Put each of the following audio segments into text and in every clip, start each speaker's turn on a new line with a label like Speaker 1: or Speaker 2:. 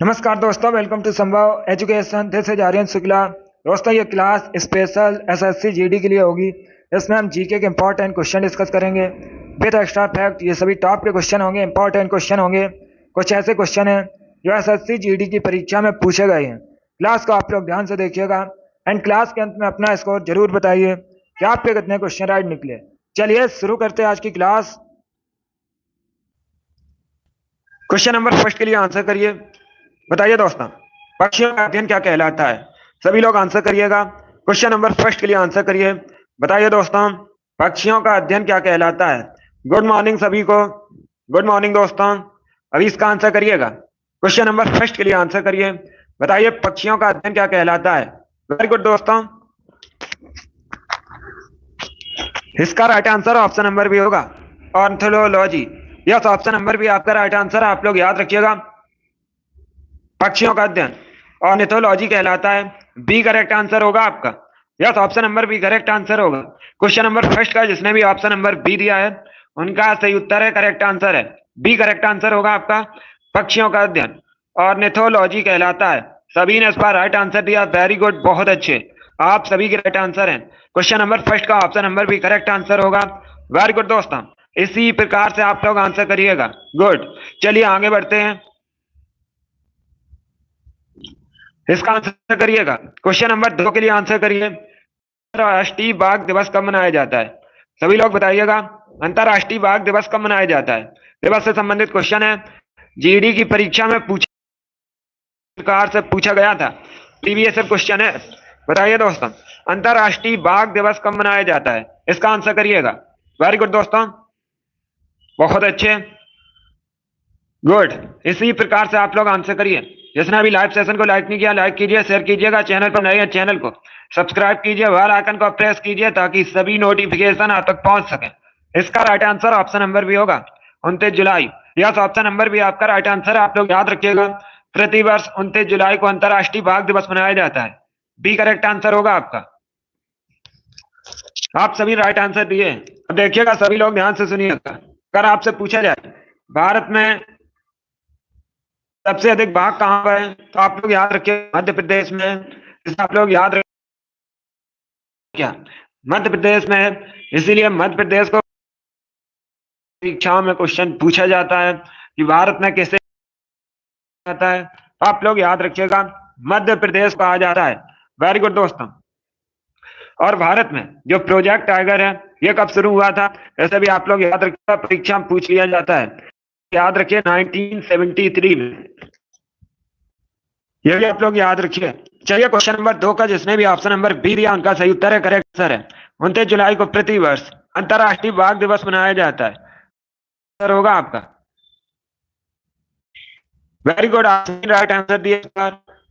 Speaker 1: नमस्कार दोस्तों, welcome to Sambhav education. This is Aryan Shukla. दोस्तों, ये क्लास स्पेशल एसएससी जीडी के लिए होगी। इसमें हम जीके के इंपॉर्टेंट क्वेश्चन डिस्कस करेंगे विद एक्स्ट्रा फैक्ट। ये सभी टॉप के क्वेश्चन होंगे, इंपॉर्टेंट क्वेश्चन होंगे। कुछ ऐसे क्वेश्चन हैं जो एसएससी जीडी की परीक्षा में पूछे गए हैं। क्लास को आप लोग ध्यान से देखिएगा एंड क्लास के अंत में अपना स्कोर जरूर बताइए कि आपके कितने क्वेश्चन राइट निकले। चलिए शुरू करते हैं आज की क्लास। क्वेश्चन नंबर फर्स्ट के लिए आंसर करिए। बताइए दोस्तों, पक्षियों का अध्ययन क्या कहलाता है? सभी लोग आंसर करिएगा। क्वेश्चन नंबर फर्स्ट के लिए आंसर करिए। बताइए दोस्तों, पक्षियों का अध्ययन क्या कहलाता है? गुड मॉर्निंग सभी को। गुड मॉर्निंग दोस्तों। अभी इसका आंसर करिएगा। क्वेश्चन नंबर फर्स्ट के लिए आंसर करिए। बताइए पक्षियों का अध्ययन क्या कहलाता है? वेरी गुड दोस्तों। इसका right answer option number B होगा, orthology. Yes, option number B आपका राइट आंसर। आप लोग याद रखिएगा, पक्षियों का अध्ययन ऑर्निथोलॉजी कहलाता है। बी करेक्ट आंसर होगा आपका। Yes, option number B correct answer होगा। क्वेश्चन नंबर फर्स्ट का जिसने भी ऑप्शन नंबर बी दिया है उनका सही उत्तर है, करेक्ट आंसर है बी। करेक्ट आंसर होगा आपका। पक्षियों का अध्ययन ऑर्निथोलॉजी कहलाता है। सभी ने इस पर राइट आंसर दिया। वेरी गुड, बहुत अच्छे, आप सभी के राइट आंसर हैं। क्वेश्चन नंबर फर्स्ट का ऑप्शन नंबर भी करेक्ट आंसर होगा। वेरी गुड दोस्तों, इसी प्रकार से आप लोग आंसर करिएगा। गुड, चलिए आगे बढ़ते हैं। इसका आंसर करिएगा। क्वेश्चन नंबर 2 के लिए आंसर करिए। अंतरराष्ट्रीय बाघ दिवस कब मनाया जाता है? सभी लोग बताइएगा, अंतरराष्ट्रीय बाघ दिवस कब मनाया जाता है? दिवस से संबंधित क्वेश्चन है। जीडी की परीक्षा में प्रकार से पूछा गया था, प्रीवियस क्वेश्चन है। बताइए दोस्तों, अंतरराष्ट्रीय बाघ दिवस कब मनाया जाता है? इसका आंसर करिएगा। वेरी गुड दोस्तों, बहुत अच्छे, गुड। इसी प्रकार से आप लोग आंसर करिए। जिसने अभी लाइव सेशन को लाइक नहीं किया, लाइक कीजिए, शेयर कीजिएगा। चैनल पर नए हैं, चैनल को सब्सक्राइब कीजिए, बेल आइकन को प्रेस कीजिए ताकि सभी नोटिफिकेशन आप तक पहुंच सके। इसका right answer option number B होगा, 29 जुलाई। यस, ऑप्शन नंबर भी आपका राइट आंसर है। आप लोग याद रखिएगा, प्रतिवर्ष 29 जुलाई को अंतरराष्ट्रीय बाघ दिवस मनाया जाता है। बी करेक्ट आंसर होगा आपका। आप सभी राइट आंसर दिए। अब देखिएगा, सभी लोग ध्यान से सुनिएगा। अगर आपसे पूछा जाए भारत में सबसे अधिक बाघ कहां पर है, तो आप लोग याद रखिए मध्य प्रदेश में। आप लोग याद रखिए क्या मध्य प्रदेश में है, इसीलिए मध्य प्रदेश को परीक्षाओं में क्वेश्चन पूछा जाता है कि भारत में कैसे जाता है। तो आप लोग याद रखिएगा, मध्य प्रदेश कहा जाता है। वेरी गुड दोस्तों। और भारत में जो प्रोजेक्ट टाइगर है ये कब शुरू हुआ था? ऐसे भी आप लोग याद रखिएगा, परीक्षा में पूछ लिया जाता है। याद रखिए 1973 में। ये भी आप लोग याद रखिए। चलिए क्वेश्चन नंबर 2 का जिसने भी ऑप्शन नंबर बी दिया उनका सही उत्तर है, करेक्ट आंसर है। 29 जुलाई को प्रतिवर्ष अंतरराष्ट्रीय बाघ दिवस मनाया जाता है। आंसर होगा आपका। वेरी गुड, आप राइट आंसर दिए।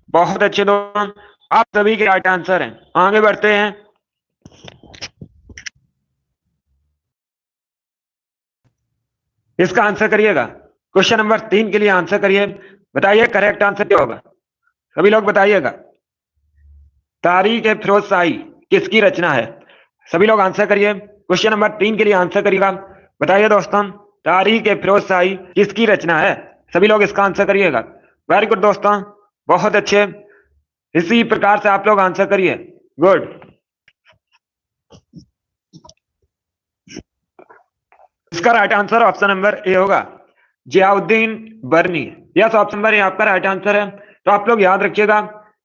Speaker 1: बहुत अच्छे दोस्तों, आप सभी के राइट आंसर हैं। आगे बढ़ते हैं। इसका आंसर करिएगा। क्वेश्चन नंबर 3 के लिए आंसर करिए। बताइए करेक्ट आंसर क्या होगा? सभी लोग बताइएगा। तारीख ए फिरोज शाही किसकी रचना है? सभी लोग आंसर करिए। क्वेश्चन नंबर 3 के लिए आंसर करिएगा। बताइए दोस्तों, तारीख ए फिरोज शाही किसकी रचना है? सभी लोग इसका आंसर करिएगा। वेरी गुड दोस्तों, बहुत अच्छे, इसी प्रकार से आप लोग आंसर करिए। गुड। इसका right answer option number A होगा, जियाउद्दीन बर्नी। यस, ऑप्शन नंबर ए आपका राइट आंसर है। तो आप लोग याद रखिएगा,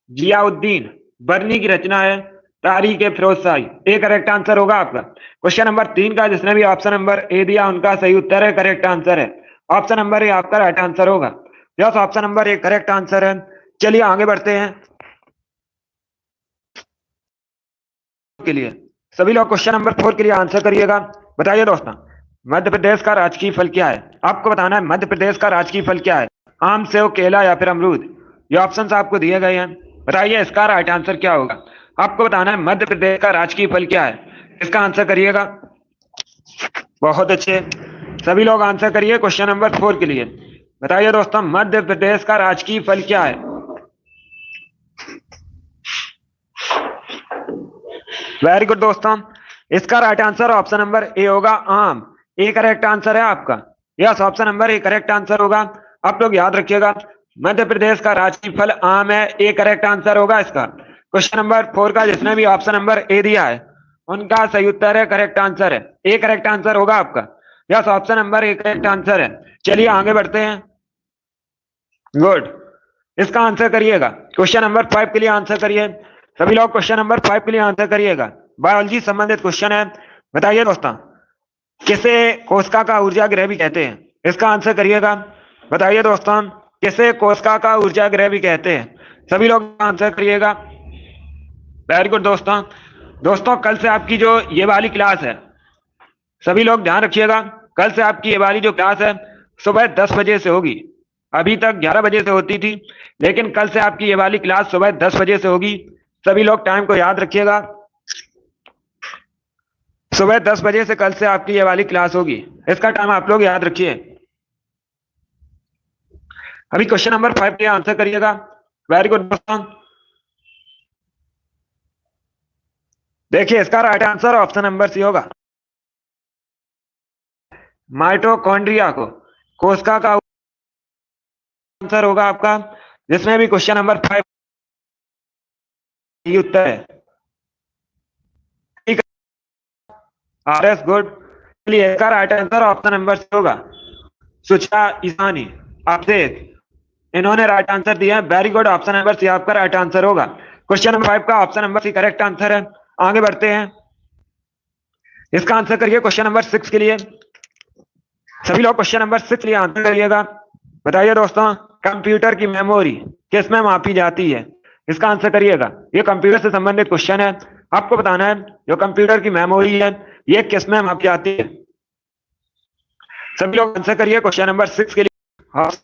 Speaker 1: जियाउद्दीन बर्नी की रचना है तारीख ए फिरोज शाही। ए करेक्ट आंसर होगा आपका। क्वेश्चन नंबर 3 का जिसने भी ऑप्शन नंबर ए दिया उनका सही उत्तर है, करेक्ट आंसर है। ऑप्शन नंबर ए आपका राइट आंसर होगा। Yes, option number A correct answer है। चलिए आगे बढ़ते हैं। के लिए सभी लोग क्वेश्चन नंबर 4 के लिए आंसर करिएगा। बताइए दोस्तों, मध्य प्रदेश का राजकीय फल क्या है? आपको बताना है मध्य प्रदेश का राजकीय फल क्या है। आम, सेव, केला या फिर अमरूद। ये ऑप्शंस आपको दिए गए हैं। बताइए इसका राइट आंसर क्या होगा? आपको बताना है मध्य प्रदेश का राजकीय फल क्या है। इसका आंसर करिएगा। बहुत अच्छे, सभी लोग आंसर करिए क्वेश्चन नंबर 4 के लिए। बताइए दोस्तों, मध्य प्रदेश का राजकीय फल क्या है? वेरी गुड दोस्तों, इसका right answer option number A होगा, आम। ए करेक्ट आंसर है आपका। Yes, option number A correct answer होगा। आप लोग याद रखिएगा, मध्य प्रदेश का राष्ट्रीय फल आम है, ए करेक्ट आंसर होगा इसका। क्वेश्चन नंबर 4 का जिसने भी ऑप्शन नंबर ए दिया है उनका सही उत्तर है, करेक्ट आंसर है ए, करेक्ट आंसर होगा आपका। Yes, option number A correct answer है। चलिए आगे बढ़ते हैं। गुड, इसका आंसर करिएगा। क्वेश्चन नंबर 5 के लिए आंसर करिए सभी लोग। क्वेश्चन नंबर 5 के लिए आंसर करिएगा, बायोलॉजी संबंधित क्वेश्चन है। बताइए दोस्तों, किसे कोशिका का ऊर्जा गृह भी कहते हैं? इसका आंसर करिएगा। बताइए दोस्तों, किसे कोशिका का ऊर्जा गृह भी कहते हैं? सभी लोग आंसर करिएगा। वेरी गुड दोस्तों। दोस्तों, कल से आपकी जो ये वाली क्लास है, सभी लोग ध्यान रखिएगा, कल से आपकी ये वाली जो क्लास है सुबह 10 बजे से होगी। अभी तक 11 बजे से होती थी, लेकिन कल से आपकी ये वाली क्लास सुबह 10 बजे से होगी। सभी लोग टाइम को याद रखिएगा, सुबह 10 बजे से कल से आपकी ये वाली क्लास होगी। इसका टाइम आप लोग याद रखिए। अभी क्वेश्चन नंबर 5 के आंसर करिएगा। वेरी गुड दोस्तों। देखिए, इसका right answer option number C होगा। माइटोकॉन्ड्रिया को कोशिका का आंसर होगा आपका, जिसमें भी क्वेश्चन नंबर 5 ये उत्तर है। ठीक है, आर एस गुड। चलिए, इसका right answer option number C होगा, सुचिता ईसानी आपसे इन्होंने राइट आंसर दिया है। Very good, option number C आपका राइट आंसर होगा। क्वेश्चन नंबर 5 का option number C correct answer है। आगे बढ़ते हैं, इसका आंसर करिए क्वेश्चन नंबर 6 के लिए। सभी लोग क्वेश्चन नंबर 6 के लिए आंसर करिएगा। बताइए दोस्तों, कंप्यूटर की मेमोरी किस में मापी जाती है? इसका आंसर करिएगा। ये कंप्यूटर से संबंधित क्वेश्चन है, आपको बताना है जो कंप्यूटर की मेमोरी है ये किस में मापी जाती है। सभी लोग आंसर करिए क्वेश्चन नंबर 6 के लिए।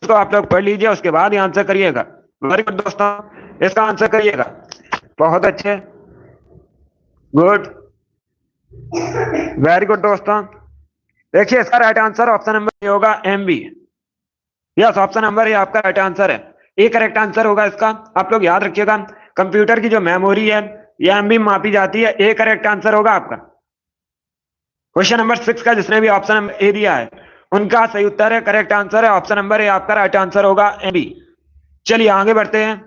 Speaker 1: तो आप लोग पढ़ लीजिए, उसके बाद ही आंसर करिएगा। वेरी गुड दोस्तों, इसका आंसर करिएगा। बहुत अच्छे, गुड, वेरी गुड दोस्तों। देखिए, इसका right answer option number A होगा, MB. Yes, option number A आपका राइट आंसर है, ए करेक्ट आंसर होगा इसका। आप लोग याद रखिएगा, कंप्यूटर की जो मेमोरी है ये एमबी में मापी जाती है, ए करेक्ट आंसर होगा आपका। क्वेश्चन नंबर 6 का जिसने भी ऑप्शन नंबर ए दिया है उनका सही उत्तर है, करेक्ट आंसर है, ऑप्शन नंबर ए आपका राइट आंसर होगा, एमबी। चलिए आगे बढ़ते हैं,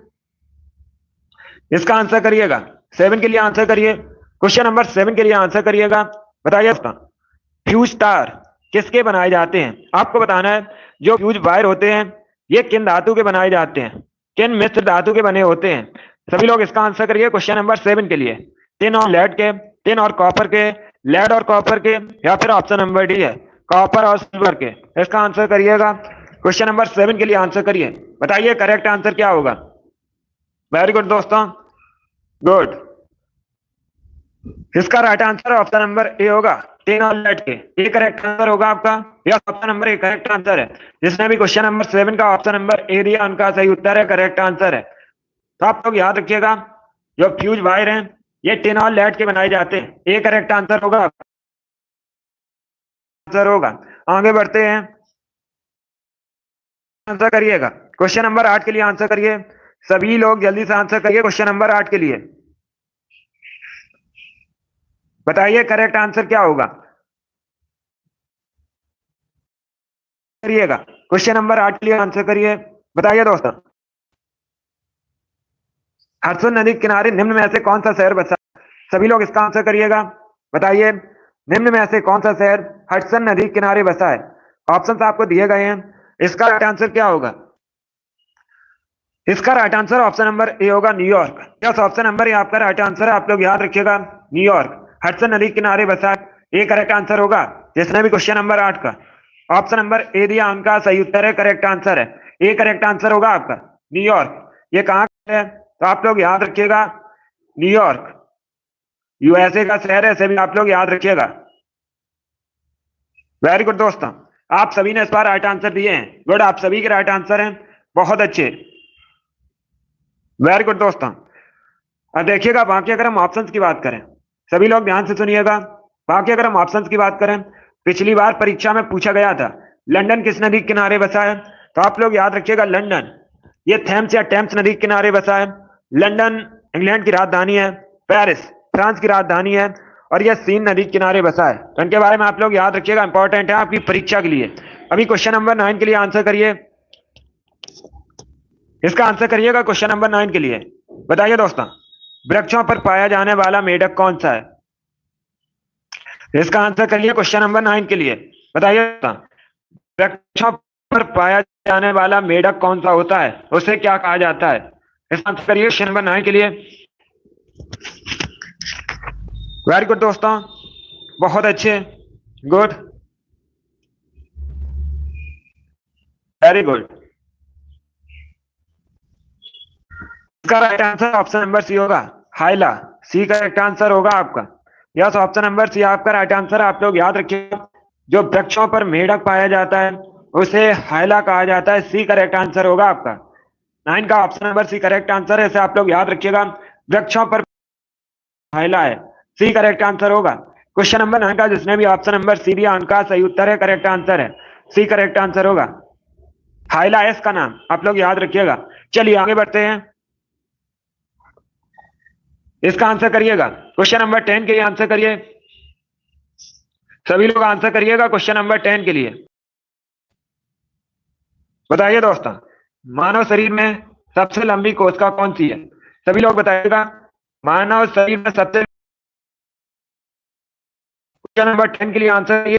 Speaker 1: इसका आंसर करिएगा। 7 के लिए आंसर करिए, क्वेश्चन नंबर 7 के लिए आंसर करिएगा। बताइए फ्यूज तार किसके बनाए जाते हैं? आपको बताना है जो फ्यूज वायर होते हैं ये किन धातु के बनाए जाते हैं, किन मिश्र धातु के बने होते हैं। सभी लोग इसका आंसर करिए क्वेश्चन नंबर 7 के लिए। टिन और लेड के, टिन और कॉपर के, लेड और कॉपर के, या फिर ऑप्शन नंबर डी है कॉपर और सिल्वर के। इसका आंसर करिएगा। क्वेश्चन नंबर 7 के लिए आंसर करिए। बताइए करेक्ट आंसर क्या होगा। वेरी गुड दोस्तों, गुड। इसका right answer option number A होगा, टिन और लेड के, ए करेक्ट आंसर होगा आपका। Yes, option number A correct answer है। जिसने भी क्वेश्चन नंबर 7 का ऑप्शन नंबर ए दिया उनका सही उत्तर है, करेक्ट आंसर है। तो आप लोग याद रखिएगा जो फ्यूज वायर हैं ये टिन और लेड के बनाए जाते हैं, ए करेक्ट आंसर होगा, आंसर होगा। आगे बढ़ते हैं, आंसर करिएगा। क्वेश्चन नंबर 8 के लिए आंसर करिए। सभी लोग जल्दी से आंसर करिए क्वेश्चन नंबर 8 के लिए। बताइए करेक्ट आंसर क्या होगा, करिएगा। क्वेश्चन नंबर 8 के लिए आंसर करिए। बताइए दोस्तों, हडसन नदी के किनारे निम्न में से कौन सा शहर बसा? सभी लोग इसका आंसर करिएगा। बताइए निम्न में से कौन सा शहर हडसन नदी के किनारे बसा है? ऑप्शंस आपको दिए गए हैं, इसका राइट आंसर क्या होगा? इसका right answer option number A होगा, New York. Yes, option number A आपका राइट आंसर है, आप लोग याद रखिएगा, न्यूयॉर्क हडसन नदी के किनारे बसा है, ए करेक्ट आंसर होगा। जिसने भी क्वेश्चन नंबर 8 का ऑप्शन नंबर ए दिया उनका सही उत्तर है, करेक्ट आंसर है, ए करेक्ट आंसर होगा आपका, न्यूयॉर्क। ये कहाँ है तो आप लोग याद रखिएगा, न्यूयॉर्क यूएसए का शहर है, इसे भी आप लोग याद रखिएगा। वेरी गुड दोस्तों, आप सभी ने इस बार राइट आंसर दिए हैं, गुड, आप सभी के राइट आंसर हैं, बहुत अच्छे, वेरी गुड दोस्तों। अब देखिएगा बाकी अगर हम ऑप्शंस की बात करें, सभी लोग ध्यान से सुनिएगा। बाकी अगर हम ऑप्शंस की बात करें, पिछली बार परीक्षा में पूछा गया था लंदन किस नदी के किनारे बसा है, तो आप लोग याद रखिएगा लंदन ये थेम्स या टेम्स नदी के किनारे बसा है। लंदन इंग्लैंड की राजधानी है, पेरिस फ्रांस की राजधानी है, और यह सीन नदी के किनारे बसा है। तो इनके बारे में आप लोग याद रखिएगा, इंपॉर्टेंट है आपकी परीक्षा के लिए। अभी क्वेश्चन नंबर 9 के लिए आंसर करिए। इसका आंसर करिएगा क्वेश्चन नंबर 9 के लिए। बताइए दोस्तों, वृक्षों पर पाया जाने वाला मेढक कौन सा है? इसका आंसर करिए क्वेश्चन नंबर 9 के लिए। बताइए दोस्तों, वृक्षों पर पाया जाने वाला मेढक कौन सा होता है, उसे क्या कहा जाता है? इसका आंसर करिए क्वेश्चन नंबर 9 के लिए। वेरी गुड दोस्तों, बहुत अच्छे, गुड, वेरी गुड। इसका right answer option number C होगा, हाइला। सी करेक्ट आंसर होगा आपका। यस, ऑप्शन नंबर सी आपका राइट आंसर। आप लोग याद रखिएगा, जो वृक्षों पर मेढक पाया जाता है उसे हाइला कहा जाता है। सी करेक्ट आंसर होगा आपका। 9 का option number C correct answer है, इसे आप लोग याद रखिएगा। वृक्षों पर हाइला है, सी करेक्ट आंसर होगा। क्वेश्चन नंबर 9 का जिसने भी ऑप्शन नंबर सी दिया उनका सही उत्तर है, करेक्ट आंसर है, सी करेक्ट आंसर होगा। हाइला है इसका नाम, आप लोग याद रखिएगा। चलिए आगे बढ़ते हैं। इसका आंसर करिएगा क्वेश्चन नंबर 10 के लिए। आंसर करिए, सभी लोग आंसर करिएगा क्वेश्चन नंबर 10 के लिए। बताइए दोस्तों, मानव शरीर में सबसे लंबी कोशिका कौन सी है? सभी लोग बताइएगा, मानव शरीर में सबसे, क्वेश्चन नंबर 10 के लिए आंसर करिए।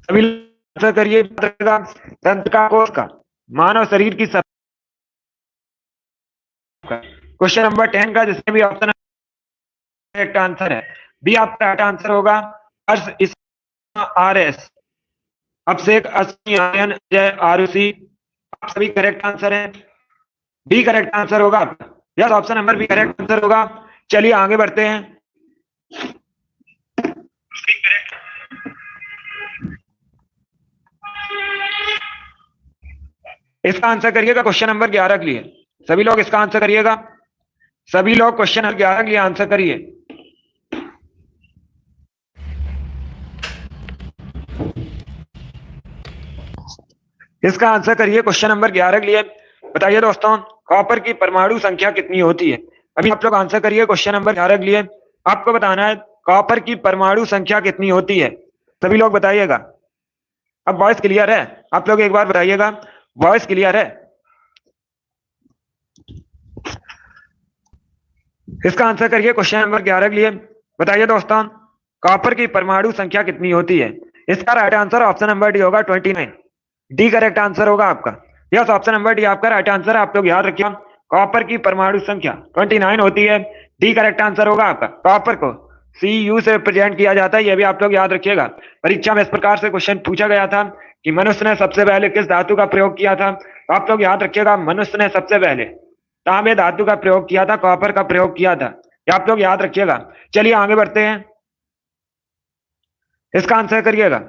Speaker 1: सभी लोग आंसर करिए। तंत्रिका कोशिका मानव शरीर की सब, क्वेश्चन नंबर 10 का जिसने भी ऑप्शन करेक्ट आंसर है, बी आपका करेक्ट आंसर होगा। अर्श इस आर एस, अभिषेक, अश्विनी, आर्यन, जय, आरुषि, आप सभी करेक्ट आंसर है। बी करेक्ट आंसर होगा आपका। Yes, option number B correct answer होगा। चलिए आगे बढ़ते हैं। इसका आंसर करिएगा क्वेश्चन नंबर 11 के लिए। सभी लोग इसका आंसर करिएगा। सभी लोग क्वेश्चन नंबर 11 के लिए आंसर करिए। इसका आंसर करिए क्वेश्चन नंबर 11 के लिए। बताइए दोस्तों, कॉपर की परमाणु संख्या कितनी होती है? अभी आप लोग आंसर करिए क्वेश्चन नंबर 11 के लिए। आपको बताना है कॉपर की परमाणु संख्या कितनी होती है। सभी लोग बताइएगा। अब वॉइस क्लियर है? आप लोग एक बार बताइएगा, वॉइस क्लियर है? इसका आंसर करिए क्वेश्चन नंबर 11 के लिए। बताइए दोस्तों, कॉपर की परमाणु संख्या कितनी होती है? इसका right answer option number D होगा, 29। डी करेक्ट आंसर होगा आपका। यस, ऑप्शन नंबर डी आपका राइट आंसर है। आप लोग याद रखिए, कॉपर की परमाणु संख्या 29 होती है। डी करेक्ट आंसर होगा आपका। कॉपर को Cu से रिप्रेजेंट किया जाता है, यह भी आप लोग याद रखिएगा। परीक्षा में इस प्रकार से क्वेश्चन पूछा गया था कि मनुष्य ने सबसे पहले किस धातु का प्रयोग किया था, तो आप लोग याद रखिएगा, मनुष्य ने सबसे पहले तांबे धातु का प्रयोग किया था, कॉपर का प्रयोग किया था, ये आप लोग याद रखिएगा। चलिए आगे बढ़ते हैं। इसका आंसर करिएगा।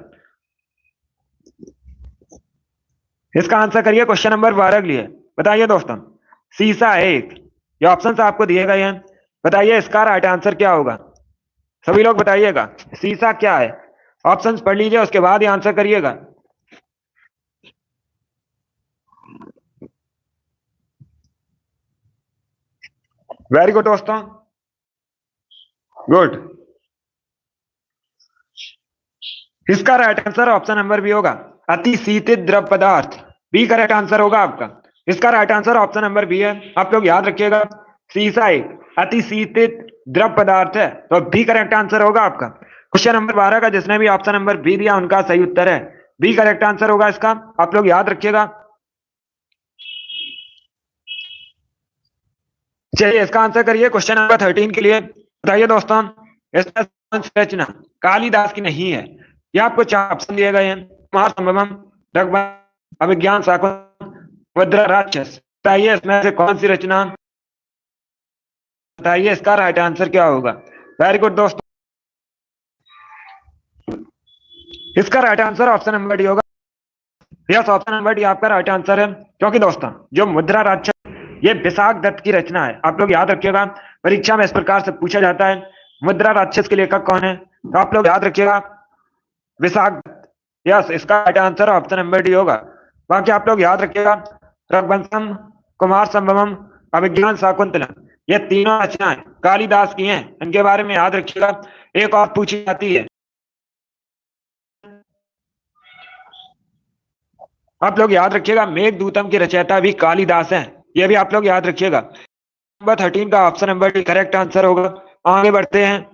Speaker 1: इसका आंसर करिए क्वेश्चन नंबर 12 के लिए। बताइए दोस्तों, सीसा है एक, ये ऑप्शन आपको दिए गए हैं। बताइए इसका राइट आंसर क्या होगा? सभी लोग बताइएगा, सीसा क्या है? ऑप्शंस पढ़ लीजिए, उसके बाद ही आंसर करिएगा। वेरी गुड दोस्तों, गुड। इसका right answer option number B होगा, अति शीतित द्रव पदार्थ। बी करेक्ट आंसर होगा आपका। इसका right answer option number B है। आप लोग याद रखिएगा, सीसा एक अति शीतित द्रव पदार्थ है, तो बी करेक्ट आंसर होगा आपका। क्वेश्चन नंबर 12 का जिसने भी ऑप्शन नंबर बी दिया उनका सही उत्तर है, बी करेक्ट आंसर होगा इसका। आप लोग याद रखिएगा। चलिए इसका आंसर करिए क्वेश्चन नंबर 13 के लिए। बताइए दोस्तों, इसमें रचना कालिदास की नहीं है। ये आपको 4 ऑप्शन दिए गए हैं, कुमार संभवम, अभिज्ञान शाकुंतलम, मुद्रा राक्षस। बताइए इसमें से कौन सी रचना, बताइए इसका राइट आंसर क्या होगा? वेरी गुड दोस्तों, इसका right answer option number D होगा। यस, ऑप्शन नंबर डी आपका राइट आंसर है। क्योंकि दोस्तों, जो मुद्रा राक्षस ये विशाख दत्त की रचना है। आप लोग याद रखिएगा, परीक्षा में इस प्रकार से पूछा जाता है, मुद्रा राक्षस के लेखक कौन है, तो आप लोग याद रखिएगा, विशाख दत्त। यस, इसका right answer option number D होगा। बाकी आप लोग याद रखिएगा, रघुवंशम, कुमार संभवम, अभिज्ञान शाकुंतलम, ये तीनों रचनाएं कालिदास की हैं, इनके बारे में याद रखिएगा। एक और पूछी जाती है, आप लोग याद रखिएगा मेघदूतम के रचयिता भी कालिदास हैं, ये भी आप लोग याद रखिएगा। नंबर 13 का option number D correct answer होगा। आगे बढ़ते हैं।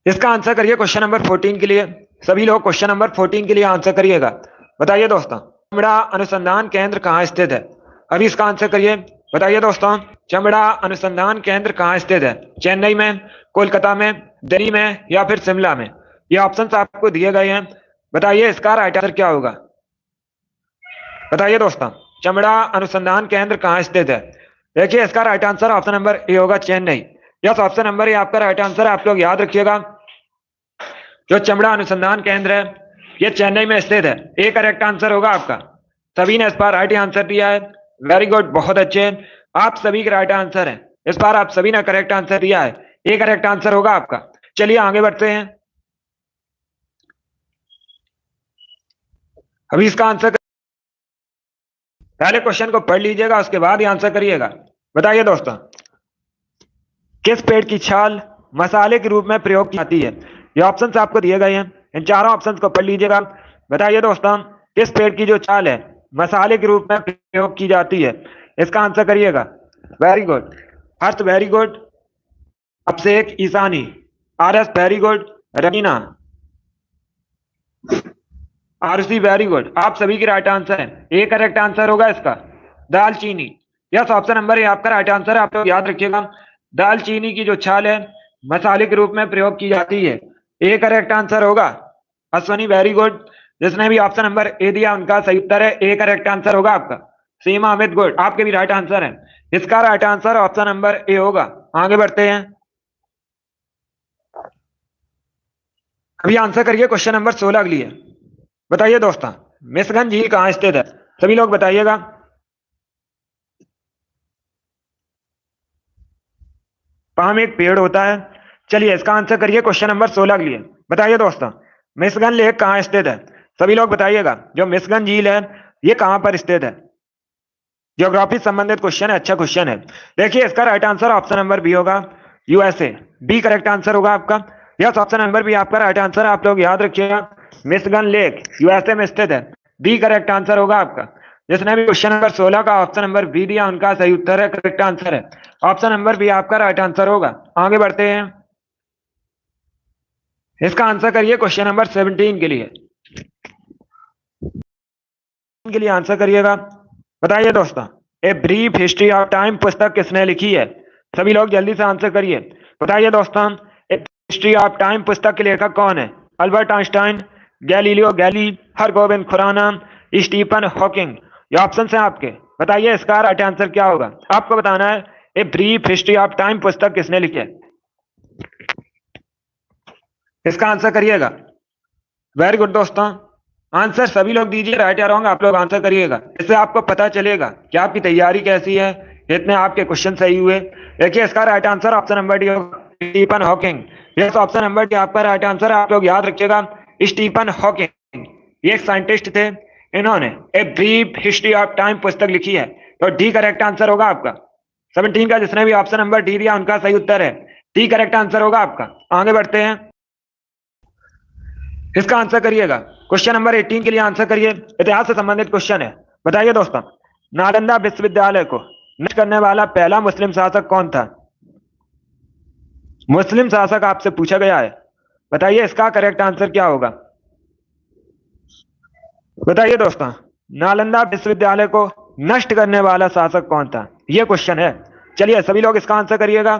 Speaker 1: इसका आंसर करिए क्वेश्चन नंबर 14 के लिए। सभी लोग क्वेश्चन नंबर 14 के लिए आंसर करिएगा। बताइए दोस्तों, चमड़ा अनुसंधान केंद्र कहाँ स्थित है? अभी इसका आंसर करिए। बताइए दोस्तों, चमड़ा अनुसंधान केंद्र कहाँ स्थित है? चेन्नई में, कोलकाता में, दिल्ली में या फिर शिमला में? ये ऑप्शन आपको दिए गए हैं। बताइए इसका राइट आंसर क्या होगा? बताइए दोस्तों, चमड़ा अनुसंधान केंद्र कहाँ स्थित है? देखिए इसका right answer option number A होगा, Chennai. Yes, option number A आपका राइट आंसर है। आप लोग याद रखिएगा, जो चमड़ा अनुसंधान केंद्र है ये चेन्नई में स्थित है। ए करेक्ट आंसर होगा आपका। सभी ने इस बार राइट आंसर दिया है। वेरी गुड, बहुत अच्छे, आप सभी के राइट आंसर है। इस बार आप सभी ने करेक्ट आंसर दिया है। ए करेक्ट आंसर होगा आपका। चलिए आगे बढ़ते हैं। अभी इसका आंसर पहले क्वेश्चन को पढ़ लीजिएगा, उसके बाद ही आंसर करिएगा। बताइए दोस्तों, किस पेड़ की छाल मसाले के रूप में प्रयोग की जाती है? ये ऑप्शंस आपको दिए गए हैं, इन चारों ऑप्शंस को पढ़ लीजिएगा। बताइए दोस्तों, किस पेड़ की जो छाल है मसाले के रूप में प्रयोग की जाती है? इसका आंसर करिएगा। Very good, Harsh very good, Abhishek Ishani, R S very good, Raveena, Arushi very good, आप सभी की राइट आंसर है। ए करेक्ट आंसर होगा इसका, दालचीनी। यस, ऑप्शन नंबर ए आपका राइट आंसर है। आप लोग याद रखिएगा, दालचीनी की जो छाल है मसाले के रूप में प्रयोग की जाती है। ए करेक्ट आंसर होगा। अश्वनी वेरी गुड, जिसने भी ऑप्शन नंबर ए दिया उनका सही उत्तर है। ए करेक्ट आंसर होगा आपका। सीमा अमित गुड, आपके भी राइट आंसर है। इसका right answer option number A होगा। आगे बढ़ते हैं। अभी आंसर करिए क्वेश्चन नंबर 16 के लिए। बताइए दोस्तों, मिसगंज झील कहाँ स्थित है? सभी लोग बताइएगा। पाम एक पेड़ होता है। चलिए इसका आंसर करिए क्वेश्चन नंबर 16 के लिए। बताइए दोस्तों, मिसगन लेक कहाँ स्थित है? सभी लोग बताइएगा, जो मिसगन झील है ये कहाँ पर स्थित है? ज्योग्राफी संबंधित क्वेश्चन है, अच्छा क्वेश्चन है। देखिए इसका right answer option number B होगा, यूएसए। बी करेक्ट आंसर होगा आपका। यस, ऑप्शन नंबर बी आपका राइट आंसर है। आप लोग याद रखिएगा, मिसगन लेक यूएसए में स्थित है। बी करेक्ट आंसर होगा आपका। जिसने भी क्वेश्चन नंबर 16 का ऑप्शन नंबर बी दिया उनका सही उत्तर है, करेक्ट आंसर है। ऑप्शन नंबर बी आपका राइट आंसर होगा। आगे बढ़ते हैं। इसका आंसर करिए क्वेश्चन नंबर 17 के लिए। आंसर करिएगा। बताइए दोस्तों, a brief history of time पुस्तक किसने लिखी है? सभी लोग जल्दी से आंसर करिए। बताइए दोस्तों, ए हिस्ट्री ऑफ टाइम पुस्तक के लेखक कौन है? अल्बर्ट आइंस्टाइन, गैलीलियो गैली, हरगोबिंद खुराना, स्टीफन हॉकिंग। ये ऑप्शन है आपके। बताइए इसका राइट आंसर क्या होगा? आपको बताना है a brief history of time पुस्तक किसने लिखी है। इसका आंसर करिएगा। वेरी गुड दोस्तों, आंसर सभी लोग दीजिए, राइट या रॉन्ग आप लोग आंसर करिएगा। इससे आपको पता चलेगा कि आपकी तैयारी कैसी है, इतने आपके क्वेश्चन सही हुए। देखिए इसका right answer option number D होगा, Stephen Hawking. Yes, option number D आपका राइट आंसर है। आप लोग याद रखिएगा, स्टीफन हॉकिंग ये एक साइंटिस्ट थे, इन्होंने a brief history of time पुस्तक लिखी है। तो डी करेक्ट आंसर होगा आपका। 17 का जिसने भी ऑप्शन नंबर डी दिया उनका सही उत्तर है। डी करेक्ट आंसर होगा आपका। आगे बढ़ते हैं। इसका आंसर करिएगा। क्वेश्चन नंबर 18 के लिए आंसर करिए। इतिहास से संबंधित क्वेश्चन है। बताइए दोस्तों, नालंदा विश्वविद्यालय को नष्ट करने वाला पहला मुस्लिम शासक कौन था? मुस्लिम शासक आपसे पूछा गया है। बताइए इसका करेक्ट आंसर क्या होगा? बताइए दोस्तों, नालंदा विश्वविद्यालय को नष्ट करने वाला शासक कौन था? यह क्वेश्चन है। चलिए सभी लोग इसका आंसर करिएगा।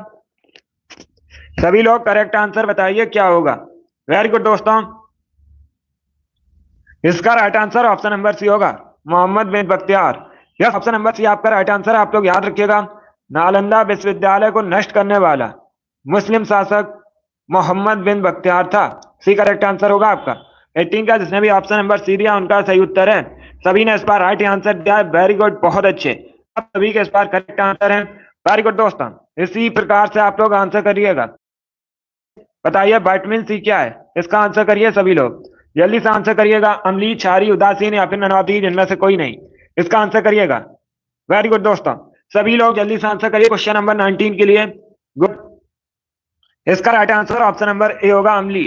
Speaker 1: सभी लोग करेक्ट आंसर बताइए क्या होगा। वेरी गुड दोस्तों, इसका right answer option number C होगा, Mohammed bin Bakhtiyar. Yes, option number C आपका राइट आंसर है। आप लोग याद रखिएगा, नालंदा विश्वविद्यालय को नष्ट करने वाला मुस्लिम शासक मोहम्मद बिन बख्तियार था। सी करेक्ट आंसर होगा आपका। 18 का जिसने भी ऑप्शन नंबर सी दिया उनका सही उत्तर है। सभी ने इस बार राइट आंसर दिया है। वेरी गुड, बहुत अच्छे, आप सभी के इस बार करेक्ट आंसर है। वेरी गुड दोस्तों, इसी प्रकार से आप लोग आंसर करिएगा। बताइए विटामिन सी क्या है? इसका आंसर करिए सभी लोग, जल्दी से आंसर करिएगा। अम्लीय, क्षारीय, उदासीन या फिर ननौती, जिनमें से कोई नहीं। इसका आंसर करिएगा। वेरी गुड दोस्तों, सभी लोग जल्दी से आंसर करिए क्वेश्चन नंबर 19 के लिए। गुड, इसका right answer option number A होगा, Amli.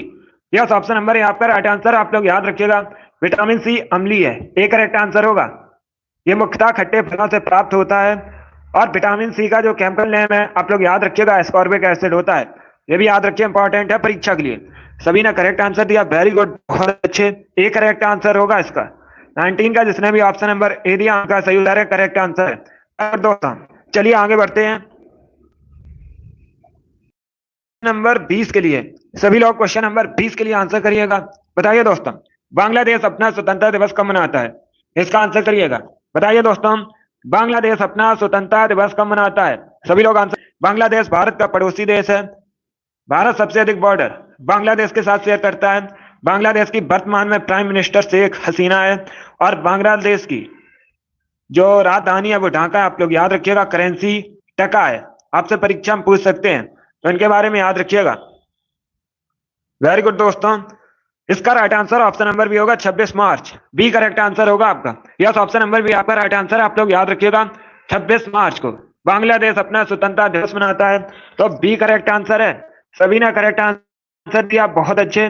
Speaker 1: Yes, option number A आपका राइट आंसर। आप लोग याद रखिएगा, विटामिन सी अम्ली है, ए करेक्ट आंसर होगा। ये मुख्यतः खट्टे फलों से प्राप्त होता है। और विटामिन सी का जो केमिकल नेम है आप लोग याद रखिएगा, एस्कॉर्बिक एसिड होता है। ये भी याद रखिए, इंपॉर्टेंट है परीक्षा के लिए। सभी ने करेक्ट आंसर दिया, वेरी गुड, बहुत अच्छे। ए करेक्ट आंसर होगा इसका। 19 का जिसने भी ऑप्शन नंबर ए दिया उनका सही उत्तर है, करेक्ट आंसर है। दोस्तों चलिए आगे बढ़ते हैं नंबर 20 के लिए। सभी लोग क्वेश्चन नंबर 20 के लिए आंसर करिएगा। बताइए दोस्तों, बांग्लादेश अपना स्वतंत्रता दिवस कब मनाता है? इसका आंसर करिएगा। बताइए दोस्तों, बांग्लादेश अपना स्वतंत्रता दिवस कब मनाता है? सभी लोग आंसर। बांग्लादेश भारत का पड़ोसी देश है। भारत सबसे अधिक बॉर्डर बांग्लादेश के साथ शेयर करता है। बांग्लादेश की वर्तमान में प्राइम मिनिस्टर शेख हसीना है। और बांग्लादेश की जो राजधानी है वो ढाका है। आप लोग याद रखिएगा, करेंसी टका है। आपसे परीक्षा में पूछ सकते हैं, तो इनके बारे में याद रखिएगा। वेरी गुड दोस्तों, इसका right answer option number B होगा, 26 मार्च। बी करेक्ट आंसर होगा आपका। यस, ऑप्शन नंबर बी आपका राइट आंसर। आप लोग याद रखिएगा, 26 मार्च को बांग्लादेश अपना स्वतंत्रता दिवस मनाता है। तो बी करेक्ट आंसर है। सभी ने करेक्ट आंसर दिया, बहुत अच्छे।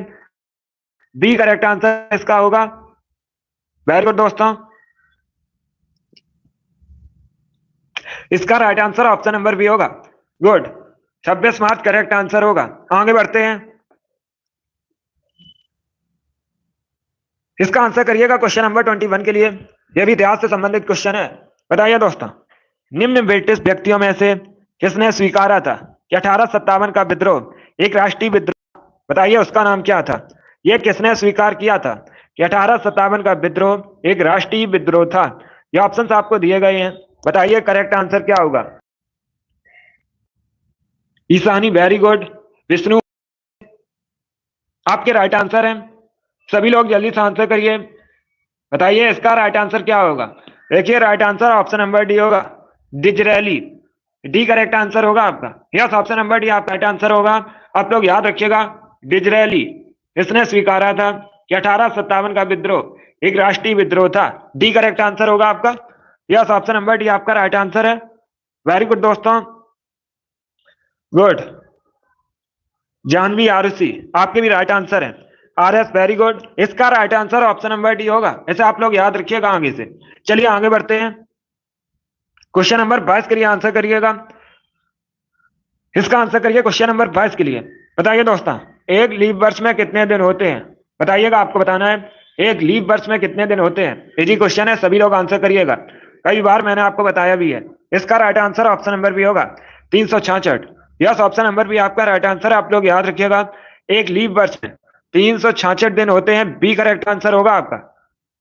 Speaker 1: बी करेक्ट आंसर इसका होगा। वेरी गुड दोस्तों, इसका right answer option number B होगा। गुड, 26 मार्च करेक्ट आंसर होगा। आगे बढ़ते हैं, इसका आंसर करिएगा क्वेश्चन नंबर 21 के लिए। यह भी इतिहास से संबंधित क्वेश्चन है। बताइए दोस्तों, निम्न ब्रिटिश व्यक्तियों में से किसने स्वीकारा था कि 1857 का विद्रोह एक राष्ट्रीय विद्रोह? बताइए उसका नाम क्या था? यह किसने स्वीकार किया था कि 1857 का विद्रोह एक राष्ट्रीय विद्रोह था? ये ऑप्शंस आपको दिए गए हैं। बताइए करेक्ट आंसर क्या होगा? Ishani, very good. विष्णु, आपके राइट आंसर है। सभी लोग जल्दी से आंसर करिए। बताइए इसका राइट आंसर क्या होगा? देखिए right answer option number D होगा, डिजरेली। डी करेक्ट आंसर होगा आपका। यस, ऑप्शन नंबर डी आपका राइट आंसर होगा। आप लोग याद रखिएगा, डिजरेली इसने स्वीकारा था कि 1857 का विद्रोह एक राष्ट्रीय विद्रोह था। डी करेक्ट आंसर होगा आपका। यस, ऑप्शन नंबर डी आपका राइट आंसर है। वेरी गुड दोस्तों, गुड। जानवी आरुषि, आपके भी राइट आंसर है। R S, very good. इसका right answer option number D होगा। ऐसे आप लोग याद रखिएगा आगे से। चलिए आगे बढ़ते हैं, क्वेश्चन नंबर 22 के लिए आंसर करिएगा। इसका आंसर करिए क्वेश्चन नंबर 22 के लिए। बताइए दोस्तों, एक लीप वर्ष में कितने दिन होते हैं? बताइएगा, आपको बताना है एक लीप वर्ष में कितने दिन होते हैं। इजी क्वेश्चन है, सभी लोग आंसर करिएगा। कई बार मैंने आपको बताया भी है। इसका right answer option number B होगा, 366। यस, ऑप्शन नंबर बी आपका राइट आंसर। आप लोग याद रखिएगा, एक लीप वर्ष में 366 दिन होते हैं। बी करेक्ट आंसर होगा आपका।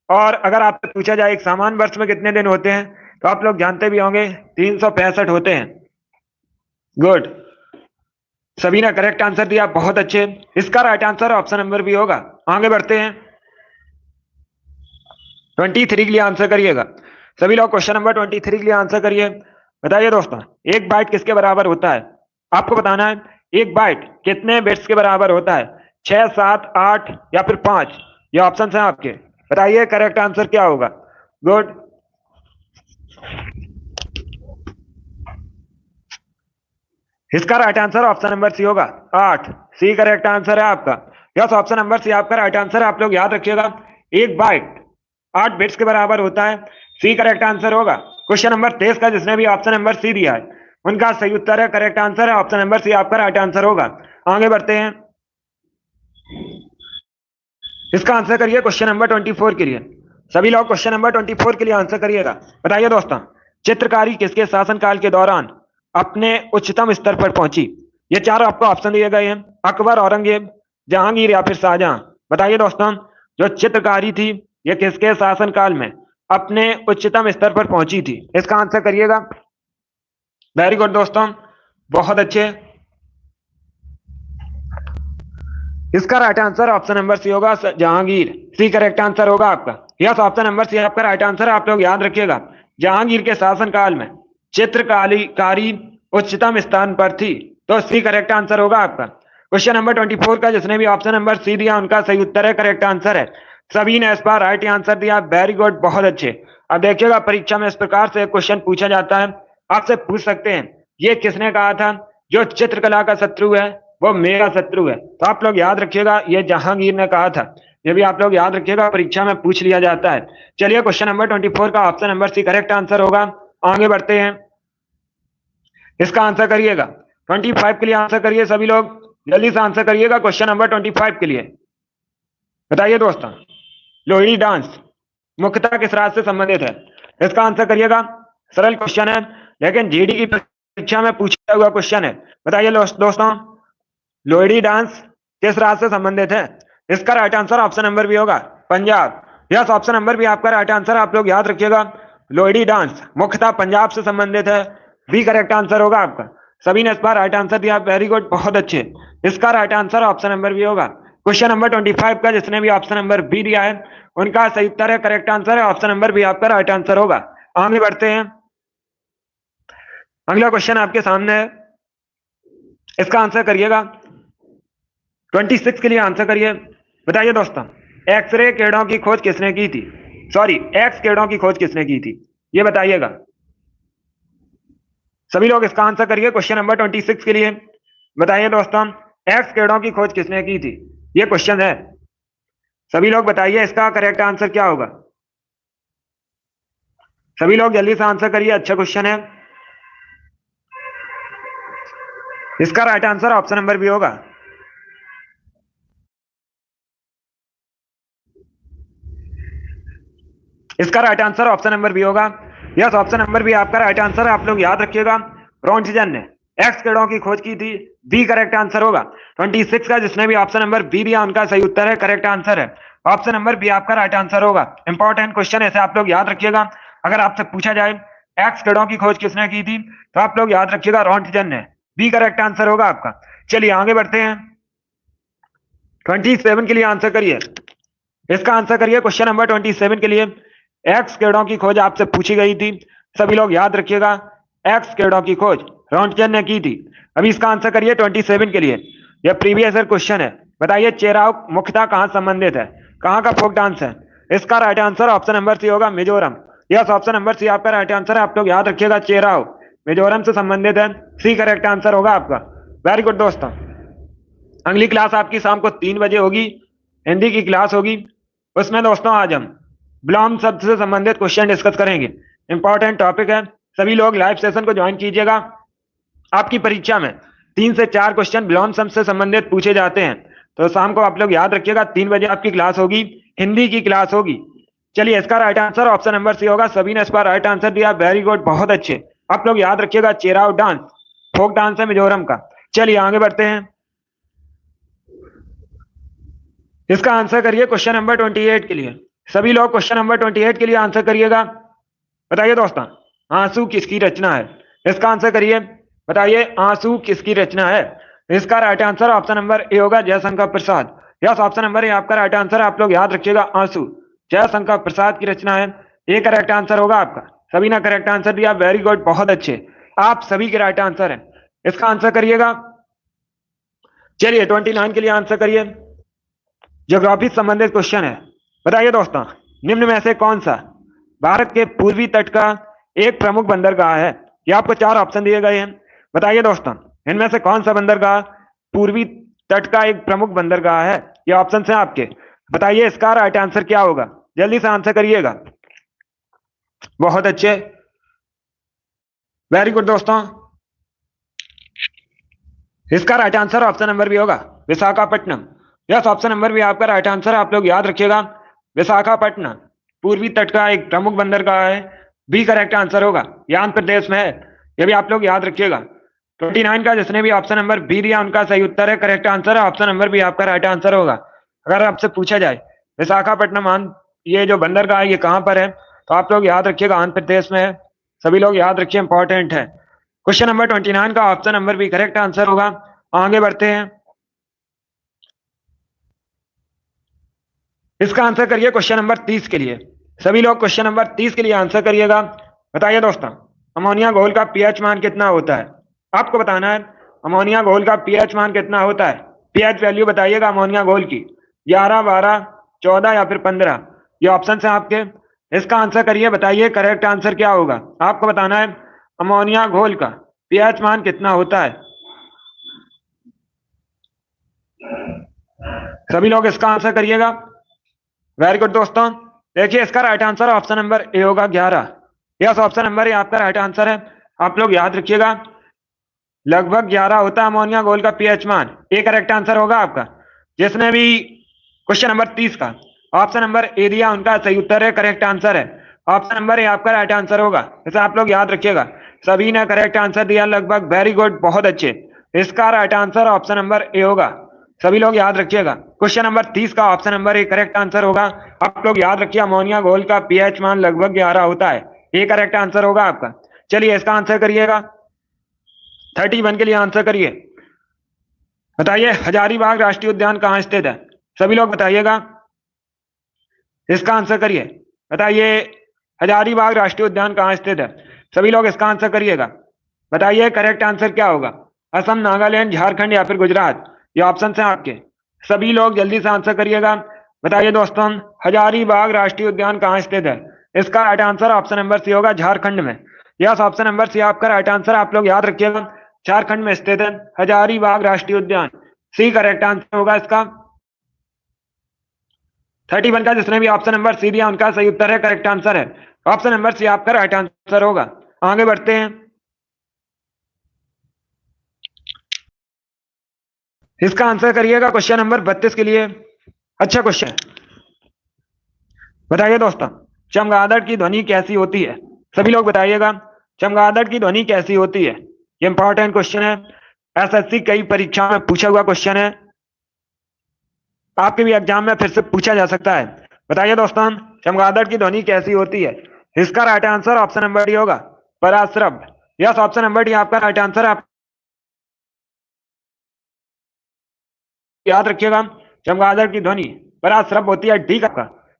Speaker 1: और अगर आपसे पूछा जाए एक सामान्य वर्ष में कितने दिन होते हैं, तो आप लोग जानते भी होंगे, 365 होते हैं। गुड, सभी ने करेक्ट आंसर दिया, बहुत अच्छे। इसका right answer option number B होगा। आगे बढ़ते हैं, 23 के लिए आंसर करिएगा। सभी लोग क्वेश्चन नंबर 23 के लिए आंसर करिए। बताइए दोस्तों, एक बाइट किसके बराबर होता है? आपको बताना है एक बाइट कितने बिट्स के बराबर होता है, 6, 7, 8 या फिर 5? ये ऑप्शन है आपके। बताइए करेक्ट आंसर क्या होगा? गुड, इसका right answer option number C होगा, 8। सी करेक्ट आंसर है आपका। यस, ऑप्शन नंबर सी आपका राइट आंसर। आप लोग याद रखिएगा, एक बाइट 8 बिट्स के बराबर होता है। सी करेक्ट आंसर होगा। क्वेश्चन नंबर 23 का जिसने भी ऑप्शन नंबर सी दिया है उनका सही उत्तर है, करेक्ट आंसर है ऑप्शन नंबर सी आपका राइट आंसर होगा। आगे बढ़ते हैं, इसका आंसर करिए क्वेश्चन नंबर 24 के लिए। सभी लोग क्वेश्चन नंबर 24 के लिए आंसर करिएगा। बताइए दोस्तों, चित्रकारी किसके शासनकाल के दौरान अपने उच्चतम स्तर पर पहुंची? ये चार आपको ऑप्शन दिए गए हैं, अकबर, औरंगजेब, जहांगीर या फिर शाहजहां। बताइए दोस्तों, जो चित्रकारी थी ये किसके शासनकाल में अपने उच्चतम स्तर पर पहुंची थी? इसका आंसर करिएगा। वेरी गुड दोस्तों, बहुत अच्छे। इसका right answer option number C होगा, जहांगीर। सी करेक्ट आंसर होगा आपका। यस, ऑप्शन नंबर सी आपका राइट आंसर। आप लोग याद रखिएगा, जहांगीर के शासनकाल में चित्रकारी उच्चतम स्थान पर थी। तो सी करेक्ट आंसर होगा आपका। क्वेश्चन नंबर 24 का जिसने भी ऑप्शन नंबर सी दिया उनका सही उत्तर है, करेक्ट आंसर है। सभी ने इस बार राइट आंसर दिया, वेरी गुड, बहुत अच्छे। अब देखिएगा, परीक्षा में इस प्रकार से क्वेश्चन पूछा जाता है। आपसे पूछ सकते हैं, ये किसने कहा था जो चित्रकला का शत्रु है वो मेरा शत्रु है। तो आप लोग याद रखिएगा, ये जहांगीर ने कहा था, ये भी आप लोग याद रखिएगा, परीक्षा में पूछ लिया जाता है। चलिए क्वेश्चन नंबर 24 का option number C correct answer होगा। आगे बढ़ते हैं, इसका आंसर करिएगा। 25 के लिए आंसर करिए सभी लोग, जल्दी से आंसर करिएगा क्वेश्चन नंबर 25 के लिए। बताइए दोस्तों, लोहड़ी डांस मुख्यतः किस राज्य से संबंधित है? इसका आंसर करिएगा। सरल क्वेश्चन है, लेकिन जीडी की परीक्षा में पूछा हुआ क्वेश्चन है। बताइए दोस्तों, लोहड़ी डांस किस राज्य से संबंधित है? इसका right answer option number B होगा, Punjab. Yes, option number B आपका राइट आंसर। आप लोग याद रखिएगा, लोहड़ी डांस मुख्यतः पंजाब से संबंधित है। बी करेक्ट आंसर होगा आपका। सभी ने इस बार राइट आंसर दिया, वेरी गुड, बहुत अच्छे। इसका right answer option number B होगा। क्वेश्चन नंबर 25 का जिसने भी ऑप्शन नंबर बी दिया है उनका सही उत्तर है, करेक्ट आंसर है ऑप्शन नंबर बी आपका राइट आंसर होगा। आगे बढ़ते हैं, अगला क्वेश्चन आपके सामने है, इसका आंसर करिएगा। 26 के लिए आंसर करिए। बताइए दोस्तों, एक्सरे किरणों की खोज किसने की थी? सॉरी, एक्स किरणों की खोज किसने की थी, ये बताइएगा सभी लोग। इसका आंसर करिए क्वेश्चन नंबर 26 के लिए। बताइए दोस्तों, एक्स किरणों की खोज किसने की थी, ये क्वेश्चन है। सभी लोग बताइए इसका करेक्ट आंसर क्या होगा। सभी लोग जल्दी से आंसर करिए, अच्छा क्वेश्चन है। इसका right answer option number B होगा। इसका right answer option number B होगा। यस, ऑप्शन नंबर बी आपका राइट आंसर है। आप लोग याद रखिएगा, रोंटजन ने एक्स किरणों की खोज की थी। बी करेक्ट आंसर होगा। 26 का जिसने भी ऑप्शन नंबर बी दिया उनका सही उत्तर है, करेक्ट आंसर है ऑप्शन नंबर बी आपका राइट आंसर होगा। इंपॉर्टेंट क्वेश्चन ऐसे आप लोग याद रखिएगा। अगर आपसे पूछा जाए एक्स किरणों की खोज किसने की थी तो आप लोग याद रखिएगा रोंटजन ने। बी करेक्ट आंसर होगा आपका। चलिए आगे बढ़ते हैं, 27 के लिए आंसर करिए। इसका आंसर करिए क्वेश्चन नंबर 27 के लिए। एक्स किरणों की खोज आपसे पूछी गई थी, सभी लोग याद रखिएगा, एक्स किरणों की खोज रोंटगन ने की थी। अभी इसका आंसर करिए 27 के लिए। यह प्रीवियस ईयर क्वेश्चन है। बताइए चेराव मुख्यतः कहां संबंधित है, कहां का फोक डांस है? इसका right answer option number C होगा, Mizoram. Yes, option number C आपका राइट आंसर है। आप लोग याद रखिएगा, चेराव मिजोरम से संबंधित है। सी करेक्ट आंसर होगा आपका। वेरी गुड दोस्तों, अगली क्लास आपकी शाम को 3 बजे होगी, हिंदी की क्लास होगी। उसमें दोस्तों आज हम ब्लॉम शब्द से संबंधित क्वेश्चन डिस्कस करेंगे। इंपॉर्टेंट टॉपिक है, सभी लोग लाइव सेशन को ज्वाइन कीजिएगा। आपकी परीक्षा में 3 से 4 क्वेश्चन ब्लॉम शब्द से संबंधित पूछे जाते हैं। तो शाम को आप लोग याद रखिएगा 3 बजे आपकी क्लास होगी, हिंदी की क्लास होगी। चलिए इसका right answer option number C होगा। सभी ने इस पर राइट आंसर दिया, वेरी गुड, बहुत अच्छे। आप लोग याद रखिएगा, चेराव डांस फोक डांस है मिजोरम का। चलिए आगे बढ़ते हैं, इसका आंसर करिए क्वेश्चन नंबर 28 के लिए। सभी लोग क्वेश्चन नंबर 28 के लिए आंसर करिएगा। बताइए दोस्तों, आंसू किसकी रचना है? इसका आंसर करिए। बताइए आंसू किसकी रचना है? इसका right answer option number A होगा, Jaishankar Prasad. Yes, option number A आपका राइट आंसर है। आप लोग याद रखिएगा, आंसू जयशंकर प्रसाद की रचना है। ये करेक्ट आंसर होगा आपका। सभी ने करेक्ट आंसर दिया, वेरी गुड, बहुत अच्छे, आप सभी के राइट आंसर है। इसका आंसर करिएगा। चलिए 29 के लिए आंसर करिए। ज्योग्राफी संबंधित क्वेश्चन है। बताइए दोस्तों, निम्न में से कौन सा भारत के पूर्वी तट का एक प्रमुख बंदरगाह है? ये आपको 4 ऑप्शन दिए गए हैं। बताइए दोस्तों, इनमें से कौन सा बंदरगाह पूर्वी तट का एक प्रमुख बंदरगाह है? ये ऑप्शन है आपके। बताइए इसका राइट आंसर क्या होगा, जल्दी से आंसर करिएगा। बहुत अच्छे, वेरी गुड दोस्तों। इसका right answer option number B होगा, Visakhapatnam. Yes, option number B आपका राइट आंसर है। आप लोग याद रखिएगा, विशाखापट्टनम पूर्वी तट का एक प्रमुख बंदरगाह है। बी करेक्ट आंसर होगा, ये आंध्र प्रदेश में है। ये भी आप लोग याद रखिएगा। 29 का जिसने भी ऑप्शन नंबर बी दिया उनका सही उत्तर है, करेक्ट आंसर है ऑप्शन नंबर बी आपका राइट आंसर होगा। अगर आपसे पूछा जाए विशाखापट्टनम ये जो बंदरगाह है ये कहां पर है, तो आप लोग याद रखिएगा आंध्र प्रदेश में है। सभी लोग याद रखिए, इंपॉर्टेंट है। क्वेश्चन नंबर 29 का option number B correct answer होगा। आगे बढ़ते हैं, इसका आंसर करिए क्वेश्चन नंबर 30 के लिए। सभी लोग क्वेश्चन नंबर 30 के लिए आंसर करिएगा। बताइए दोस्तों, अमोनिया घोल का पीएच मान कितना होता है? आपको बताना है अमोनिया घोल का पीएच मान कितना होता है। पीएच वैल्यू बताइएगा अमोनिया घोल की, 11, 12, 14 या फिर 15। ये ऑप्शन है आपके। इसका आंसर करिए, बताइए करेक्ट आंसर क्या होगा। आपको बताना है अमोनिया घोल का पीएच मान कितना होता है। सभी लोग इसका आंसर करिएगा। वेरी गुड दोस्तों, देखिए इसका right answer option number A होगा 11। यस, ऑप्शन नंबर ए आपका राइट आंसर है। आप लोग याद रखिएगा, लगभग 11 होता है अमोनिया घोल का पीएच मान। ए करेक्ट आंसर होगा आपका। जिसने भी क्वेश्चन नंबर 30 का ऑप्शन नंबर ए दिया उनका सही उत्तर है, करेक्ट आंसर है। ऑप्शन नंबर ए आपका राइट आंसर होगा, इसे आप लोग याद रखिएगा। सभी ने करेक्ट आंसर दिया लगभग, वेरी गुड, बहुत अच्छे। इसका right answer option number A होगा, सभी लोग याद रखिएगा। क्वेश्चन नंबर 30 का option number A correct answer होगा। आप लोग याद रखिए, अमोनिया घोल का पीएच मान लगभग 11 होता है। ए करेक्ट आंसर होगा आपका। चलिए इसका आंसर करिएगा। 31 के लिए आंसर करिए। बताइए हजारीबाग राष्ट्रीय उद्यान कहाँ स्थित है? सभी लोग बताइएगा, इसका आंसर करिए। बताइए हजारीबाग राष्ट्रीय उद्यान कहाँ स्थित है? सभी लोग इसका आंसर करिएगा। बताइए करेक्ट आंसर क्या होगा? असम, नागालैंड, झारखंड या फिर गुजरात? ये ऑप्शन है आपके। सभी लोग जल्दी से आंसर करिएगा। बताइए दोस्तों, हजारीबाग राष्ट्रीय उद्यान कहाँ स्थित है? इसका right answer option number C होगा, झारखंड में। यस, ऑप्शन नंबर सी आपका राइट आंसर। आप लोग याद रखिएगा, झारखंड में स्थित है हजारीबाग राष्ट्रीय उद्यान। सी करेक्ट आंसर होगा इसका। 31 का जिसने भी ऑप्शन नंबर सी दिया उनका सही उत्तर है, करेक्ट आंसर है। ऑप्शन नंबर सी आपका राइट आंसर होगा। आगे बढ़ते हैं, इसका आंसर करिएगा क्वेश्चन नंबर 32 के लिए। अच्छा क्वेश्चन है। बताइए दोस्तों, चमगादड़ की ध्वनि कैसी होती है? सभी लोग बताइएगा, चमगादड़ की ध्वनि कैसी होती है? ये इंपॉर्टेंट क्वेश्चन है, एसएससी कई परीक्षा में पूछा हुआ क्वेश्चन है, आपके भी एग्जाम में फिर से पूछा जा सकता है। बताइए दोस्तों, चमगादड़ की ध्वनि कैसी होती है? इसका right answer option number D होगा, पराश्रव। यस, ऑप्शन नंबर डी आपका राइट आंसर। आप याद रखिएगा, चमगादड़ की ध्वनि पराश्रव होती है। डी का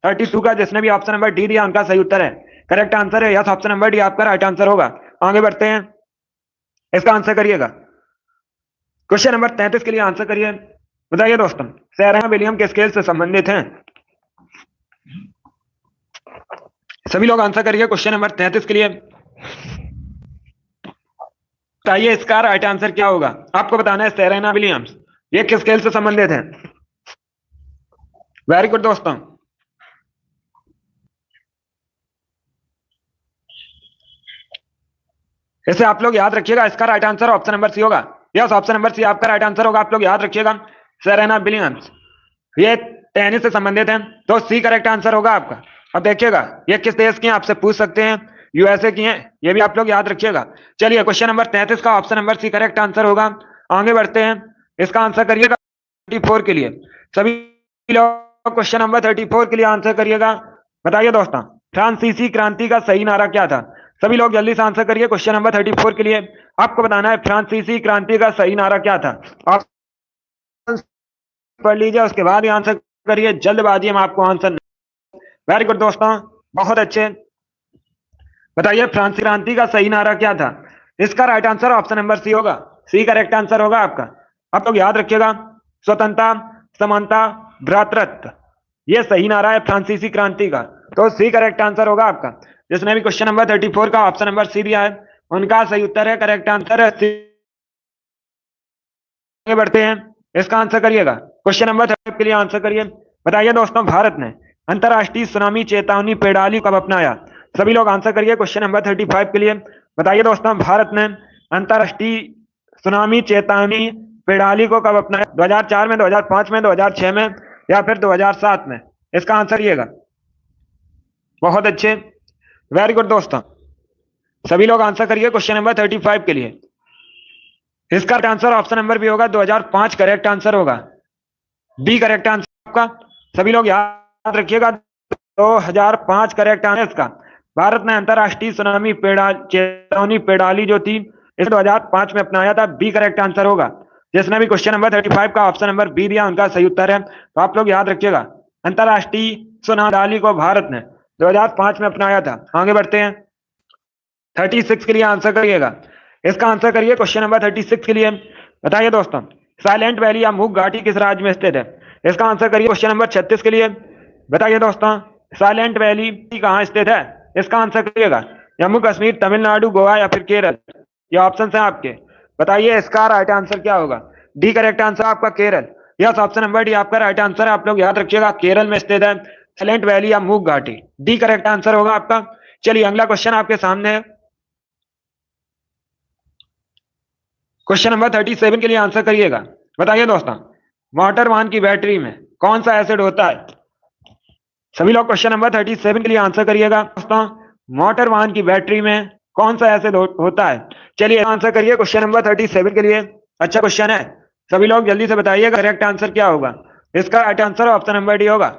Speaker 1: 32 का जिसने भी ऑप्शन नंबर डी दिया उनका सही उत्तर है, करेक्ट आंसर है। यस, ऑप्शन नंबर डी आपका राइट आंसर होगा। आगे बढ़ते हैं, इसका आंसर करिएगा। क्वेश्चन नंबर 33 के लिए आंसर करिए। बताइए दोस्तों, सेरेना विलियम के स्केल से संबंधित हैं? सभी लोग आंसर करिए क्वेश्चन नंबर 33 के लिए। बताइए इसका राइट आंसर क्या होगा? आपको बताना है सेरेना विलियम्स ये किस स्केल से संबंधित है। वेरी गुड दोस्तों, इसे आप लोग याद रखिएगा। इसका right answer option number C होगा। यस, ऑप्शन नंबर सी आपका राइट आंसर होगा। आप लोग याद रखिएगा, सेरेना विलियम्स ये टेनिस से संबंधित है, तो सी करेक्ट आंसर होगा आपका। अब देखिएगा, ये किस देश की हैं आपसे पूछ सकते हैं, यूएसए की हैं, ये भी आप लोग याद रखिएगा। चलिए क्वेश्चन नंबर 33 का option number C correct answer होगा। आगे बढ़ते हैं, इसका आंसर करिएगा 34 के लिए। सभी लोग क्वेश्चन नंबर 34 के लिए आंसर करिएगा। बताइए दोस्तों, फ्रांसीसी क्रांति का सही नारा क्या था? सभी लोग जल्दी से आंसर करिए क्वेश्चन नंबर 34 के लिए। आपको बताना है फ्रांसीसी क्रांति का सही नारा क्या था। आप पढ़ लीजिए, उसके बाद ही आंसर करिए, जल्दबाजी में आपको आंसर। वेरी गुड दोस्तों, बहुत अच्छे। बताइए फ्रांसीसी क्रांति का सही नारा क्या था? इसका right answer option number C होगा। सी करेक्ट आंसर होगा आपका। आप लोग याद रखिएगा, स्वतंत्रता, समानता, भ्रातृत्व, ये सही नारा है फ्रांसीसी क्रांति का, तो सी करेक्ट आंसर होगा आपका। जिसने भी क्वेश्चन नंबर 34 का ऑप्शन नंबर सी दिया है उनका सही उत्तर है, करेक्ट आंसर है सी। आगे बढ़ते हैं, इसका आंसर करिएगा। क्वेश्चन नंबर 35 के लिए आंसर करिए। बताइए दोस्तों, भारत ने अंतरराष्ट्रीय सुनामी चेतावनी प्रणाली कब अपनाया? सभी लोग आंसर करिए क्वेश्चन नंबर 35 के लिए। बताइए दोस्तों, भारत ने अंतरराष्ट्रीय सुनामी चेतावनी प्रणाली को कब अपनाया? 2004 में, 2005 में, 2006 में या फिर 2007 में? इसका आंसर करिएगा। बहुत अच्छे, वेरी गुड दोस्तों, सभी लोग आंसर करिए क्वेश्चन नंबर 35 के लिए। इसका आंसर ऑप्शन नंबर बी होगा, 2005 करेक्ट आंसर होगा। बी करेक्ट आंसर आपका। सभी लोग याद रखिएगा, 2005 करेक्ट आंसर इसका। भारत ने अंतरराष्ट्रीय सुनामी चेतावनी प्रणाली जो थी इसे 2005 में अपनाया था। बी करेक्ट आंसर होगा। जिसने भी क्वेश्चन नंबर 35 का ऑप्शन नंबर बी दिया उनका सही उत्तर है। तो आप लोग याद रखिएगा, अंतरराष्ट्रीय सुनामी प्रणाली को भारत ने 2005 में अपनाया था। आगे बढ़ते हैं, 36 के लिए आंसर करिएगा। इसका आंसर करिए क्वेश्चन नंबर 36 के लिए। बताइए दोस्तों, साइलेंट वैली या मूक घाटी किस राज्य में स्थित है? इसका आंसर करिए क्वेश्चन नंबर 36 के लिए। बताइए दोस्तों, साइलेंट वैली कहाँ स्थित है? इसका आंसर करिएगा। जम्मू कश्मीर, तमिलनाडु, गोवा या फिर केरल? ये ऑप्शन है आपके। बताइए इसका राइट आंसर क्या होगा? डी करेक्ट आंसर आपका, Kerala. Yes, option number D आपका राइट आंसर है। आप लोग याद रखिएगा केरल में स्थित है साइलेंट वैली या मूक घाटी। डी करेक्ट आंसर होगा आपका। चलिए अगला क्वेश्चन आपके सामने है। क्वेश्चन नंबर 37 के लिए आंसर करिएगा। बताइए दोस्तों, वाटर वाहन की बैटरी में कौन सा एसिड होता है? सभी लोग क्वेश्चन नंबर 37 के लिए आंसर करिएगा। दोस्तों, मोटर वाहन की बैटरी में कौन सा एसिड होता है? चलिए आंसर करिए क्वेश्चन नंबर 37 के लिए। अच्छा क्वेश्चन है, सभी लोग जल्दी से बताइएगा करेक्ट आंसर क्या होगा। इसका right answer option number D होगा।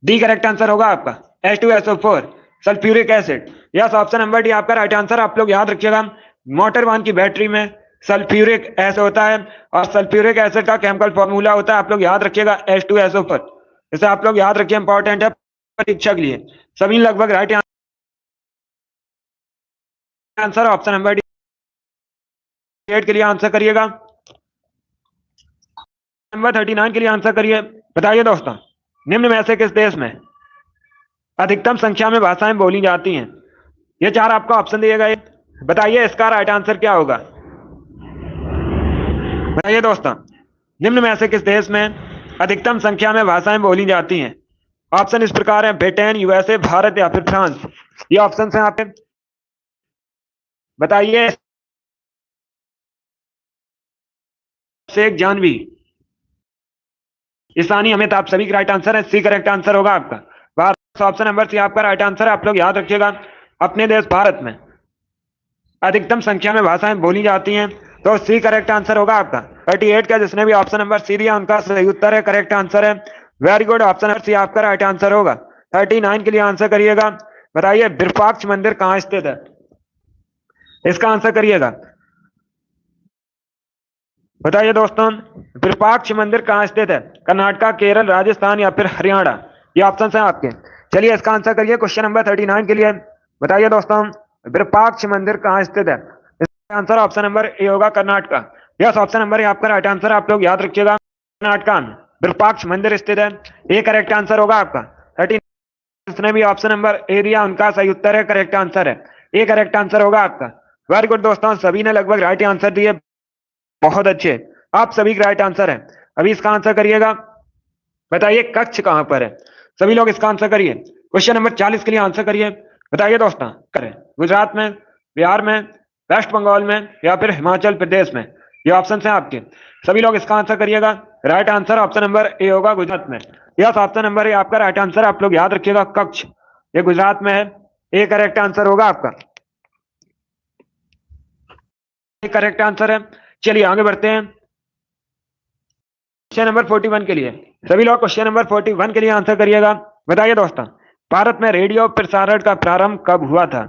Speaker 1: डी करेक्ट आंसर होगा आपका H2SO4 sulphuric acid. Yes, option number D आपका राइट आंसर। आप लोग याद रखिएगा मोटर वाहन की बैटरी में सल्फ्यूरिक एसिड होता है और सल्फ्यूरिक एसिड का केमिकल फॉर्मूला होता है, आप लोग याद रखिएगा H2SO4। इसे आप लोग याद रखिए, इंपॉर्टेंट है परीक्षा के लिए। सभी लगभग right answer option number D के लिए आंसर करिएगा। नंबर 39 के लिए आंसर करिए। बताइए दोस्तों, निम्न में से किस देश में अधिकतम संख्या में भाषाएं बोली जाती हैं? ये चार आपको ऑप्शन दिए गए, बताइए इसका राइट आंसर क्या होगा। बताइए दोस्तों, निम्न में से किस देश में अधिकतम संख्या में भाषाएं बोली जाती हैं? ऑप्शन इस प्रकार है, ब्रिटेन, यूएसए, भारत या फिर फ्रांस। ये ऑप्शन है आप बताइए। शेख जानवी, ईशानी अमित, आप सभी का राइट आंसर है। सी करेक्ट आंसर होगा आपका। भारत ऑप्शन नंबर सी आपका राइट आंसर है। आप लोग याद रखिएगा अपने देश भारत में अधिकतम संख्या में भाषाएं बोली जाती हैं, तो सी करेक्ट आंसर होगा आपका। 38 का जिसने भी ऑप्शन नंबर सी दिया उनका सही उत्तर है, करेक्ट आंसर है। Very good, option number C आपका राइट आंसर होगा। 39 के लिए आंसर करिएगा। बताइए विरूपाक्ष मंदिर कहाँ स्थित है? इसका आंसर करिएगा। बताइए दोस्तों, विरूपाक्ष मंदिर कहाँ स्थित है? कर्नाटका, केरल, राजस्थान या फिर हरियाणा। ये ऑप्शन है आपके। चलिए इसका आंसर करिए क्वेश्चन नंबर 39 के लिए। बताइए दोस्तों, विरूपाक्ष मंदिर कहाँ स्थित है? इसका आंसर ऑप्शन नंबर ए होगा, Karnataka. Yes, option number A आपका राइट आंसर। आप लोग याद रखिएगा कर्नाटका में विरूपाक्ष मंदिर स्थित है। ए करेक्ट आंसर होगा आपका। 39 जिसने भी ऑप्शन नंबर ए दिया उनका सही उत्तर है, करेक्ट आंसर है। ए करेक्ट आंसर होगा आपका। वेरी गुड दोस्तों, सभी ने लगभग राइट आंसर दिए, बहुत अच्छे, आप सभी का राइट आंसर है। अभी इसका आंसर करिएगा। बताइए कच्छ कहां पर है? सभी लोग इसका आंसर करिए। क्वेश्चन नंबर 40 के लिए आंसर करिए। बताइए दोस्तों, करें गुजरात में, बिहार में, वेस्ट बंगाल में या फिर हिमाचल प्रदेश में? ये ऑप्शन है आपके। सभी लोग इसका आंसर करिएगा। Right answer option number A होगा, गुजरात में। यस, ऑप्शन नंबर ए आपका राइट आंसर। आप लोग याद रखिएगा कच्छ ये गुजरात में है। ए करेक्ट आंसर होगा आपका। करेक्ट आंसर है। चलिए आगे बढ़ते हैं क्वेश्चन नंबर 41 के लिए। सभी लोग क्वेश्चन नंबर 41 के लिए आंसर करिएगा। बताइए दोस्तों, भारत में रेडियो प्रसारण का प्रारंभ कब हुआ था?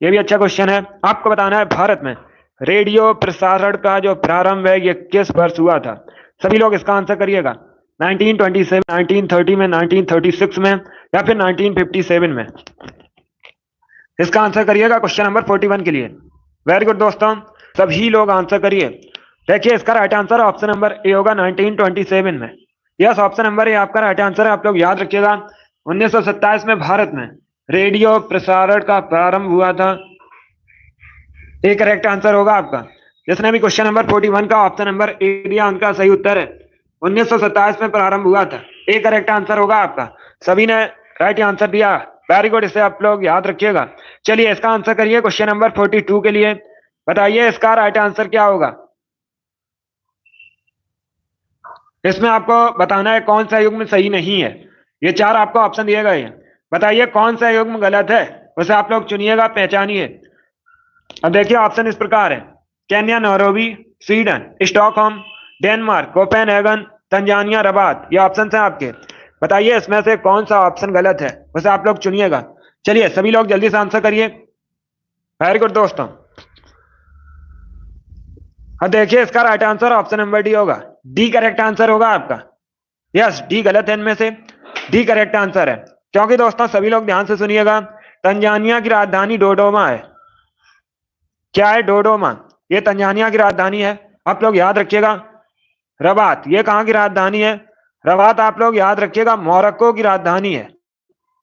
Speaker 1: यह भी अच्छा क्वेश्चन है। आपको बताना है भारत में रेडियो प्रसारण का जो प्रारंभ है ये किस वर्ष हुआ था? सभी लोग इसका आंसर करिएगा। 1927, 1930 में, 1936 में या फिर 1957 में? इसका आंसर करिएगा क्वेश्चन नंबर 41 के लिए। वेरी गुड दोस्तों, सभी लोग आंसर करिए। देखिए इसका right answer option number A होगा, 1927 में। यस, ऑप्शन नंबर ए आपका राइट आंसर है। आप लोग याद रखिएगा 1927 में भारत में रेडियो प्रसारण का प्रारंभ हुआ था। ए करेक्ट आंसर होगा आपका। जिसने भी क्वेश्चन नंबर 41 का ऑप्शन नंबर ए दिया उनका सही उत्तर है। 1927 में प्रारंभ हुआ था। ए करेक्ट आंसर होगा आपका। सभी ने राइट आंसर दिया, वेरी गुड, इसे आप लोग याद रखिएगा। चलिए इसका आंसर करिए क्वेश्चन नंबर 42 के लिए। बताइए इसका राइट आंसर क्या होगा। इसमें आपको बताना है कौन सा युग्म सही नहीं है। ये चार आपको ऑप्शन दिए गए हैं, बताइए कौन सा युग्म गलत है, उसे आप लोग चुनिएगा, पहचानिए। अब देखिए ऑप्शन इस प्रकार है, Kenya, Nairobi, Sweden, Stockholm, Denmark, Copenhagen, Tanzania, Rabat. ये ऑप्शन है आपके। बताइए इसमें से कौन सा ऑप्शन गलत है, उसे आप लोग चुनिएगा। चलिए सभी लोग जल्दी से आंसर करिए। वेरी गुड दोस्तों, अब देखिए इसका right answer option number D होगा। डी करेक्ट आंसर होगा आपका। यस, डी गलत है इनमें से, डी करेक्ट आंसर है। क्योंकि दोस्तों सभी लोग ध्यान से सुनिएगा, तंजानिया की राजधानी डोडोमा है। क्या है? डोडोमा, ये तंजानिया की राजधानी है। आप लोग याद रखिएगा। रबात, ये कहाँ की राजधानी है? रबात आप लोग याद रखिएगा मोरक्को की राजधानी है।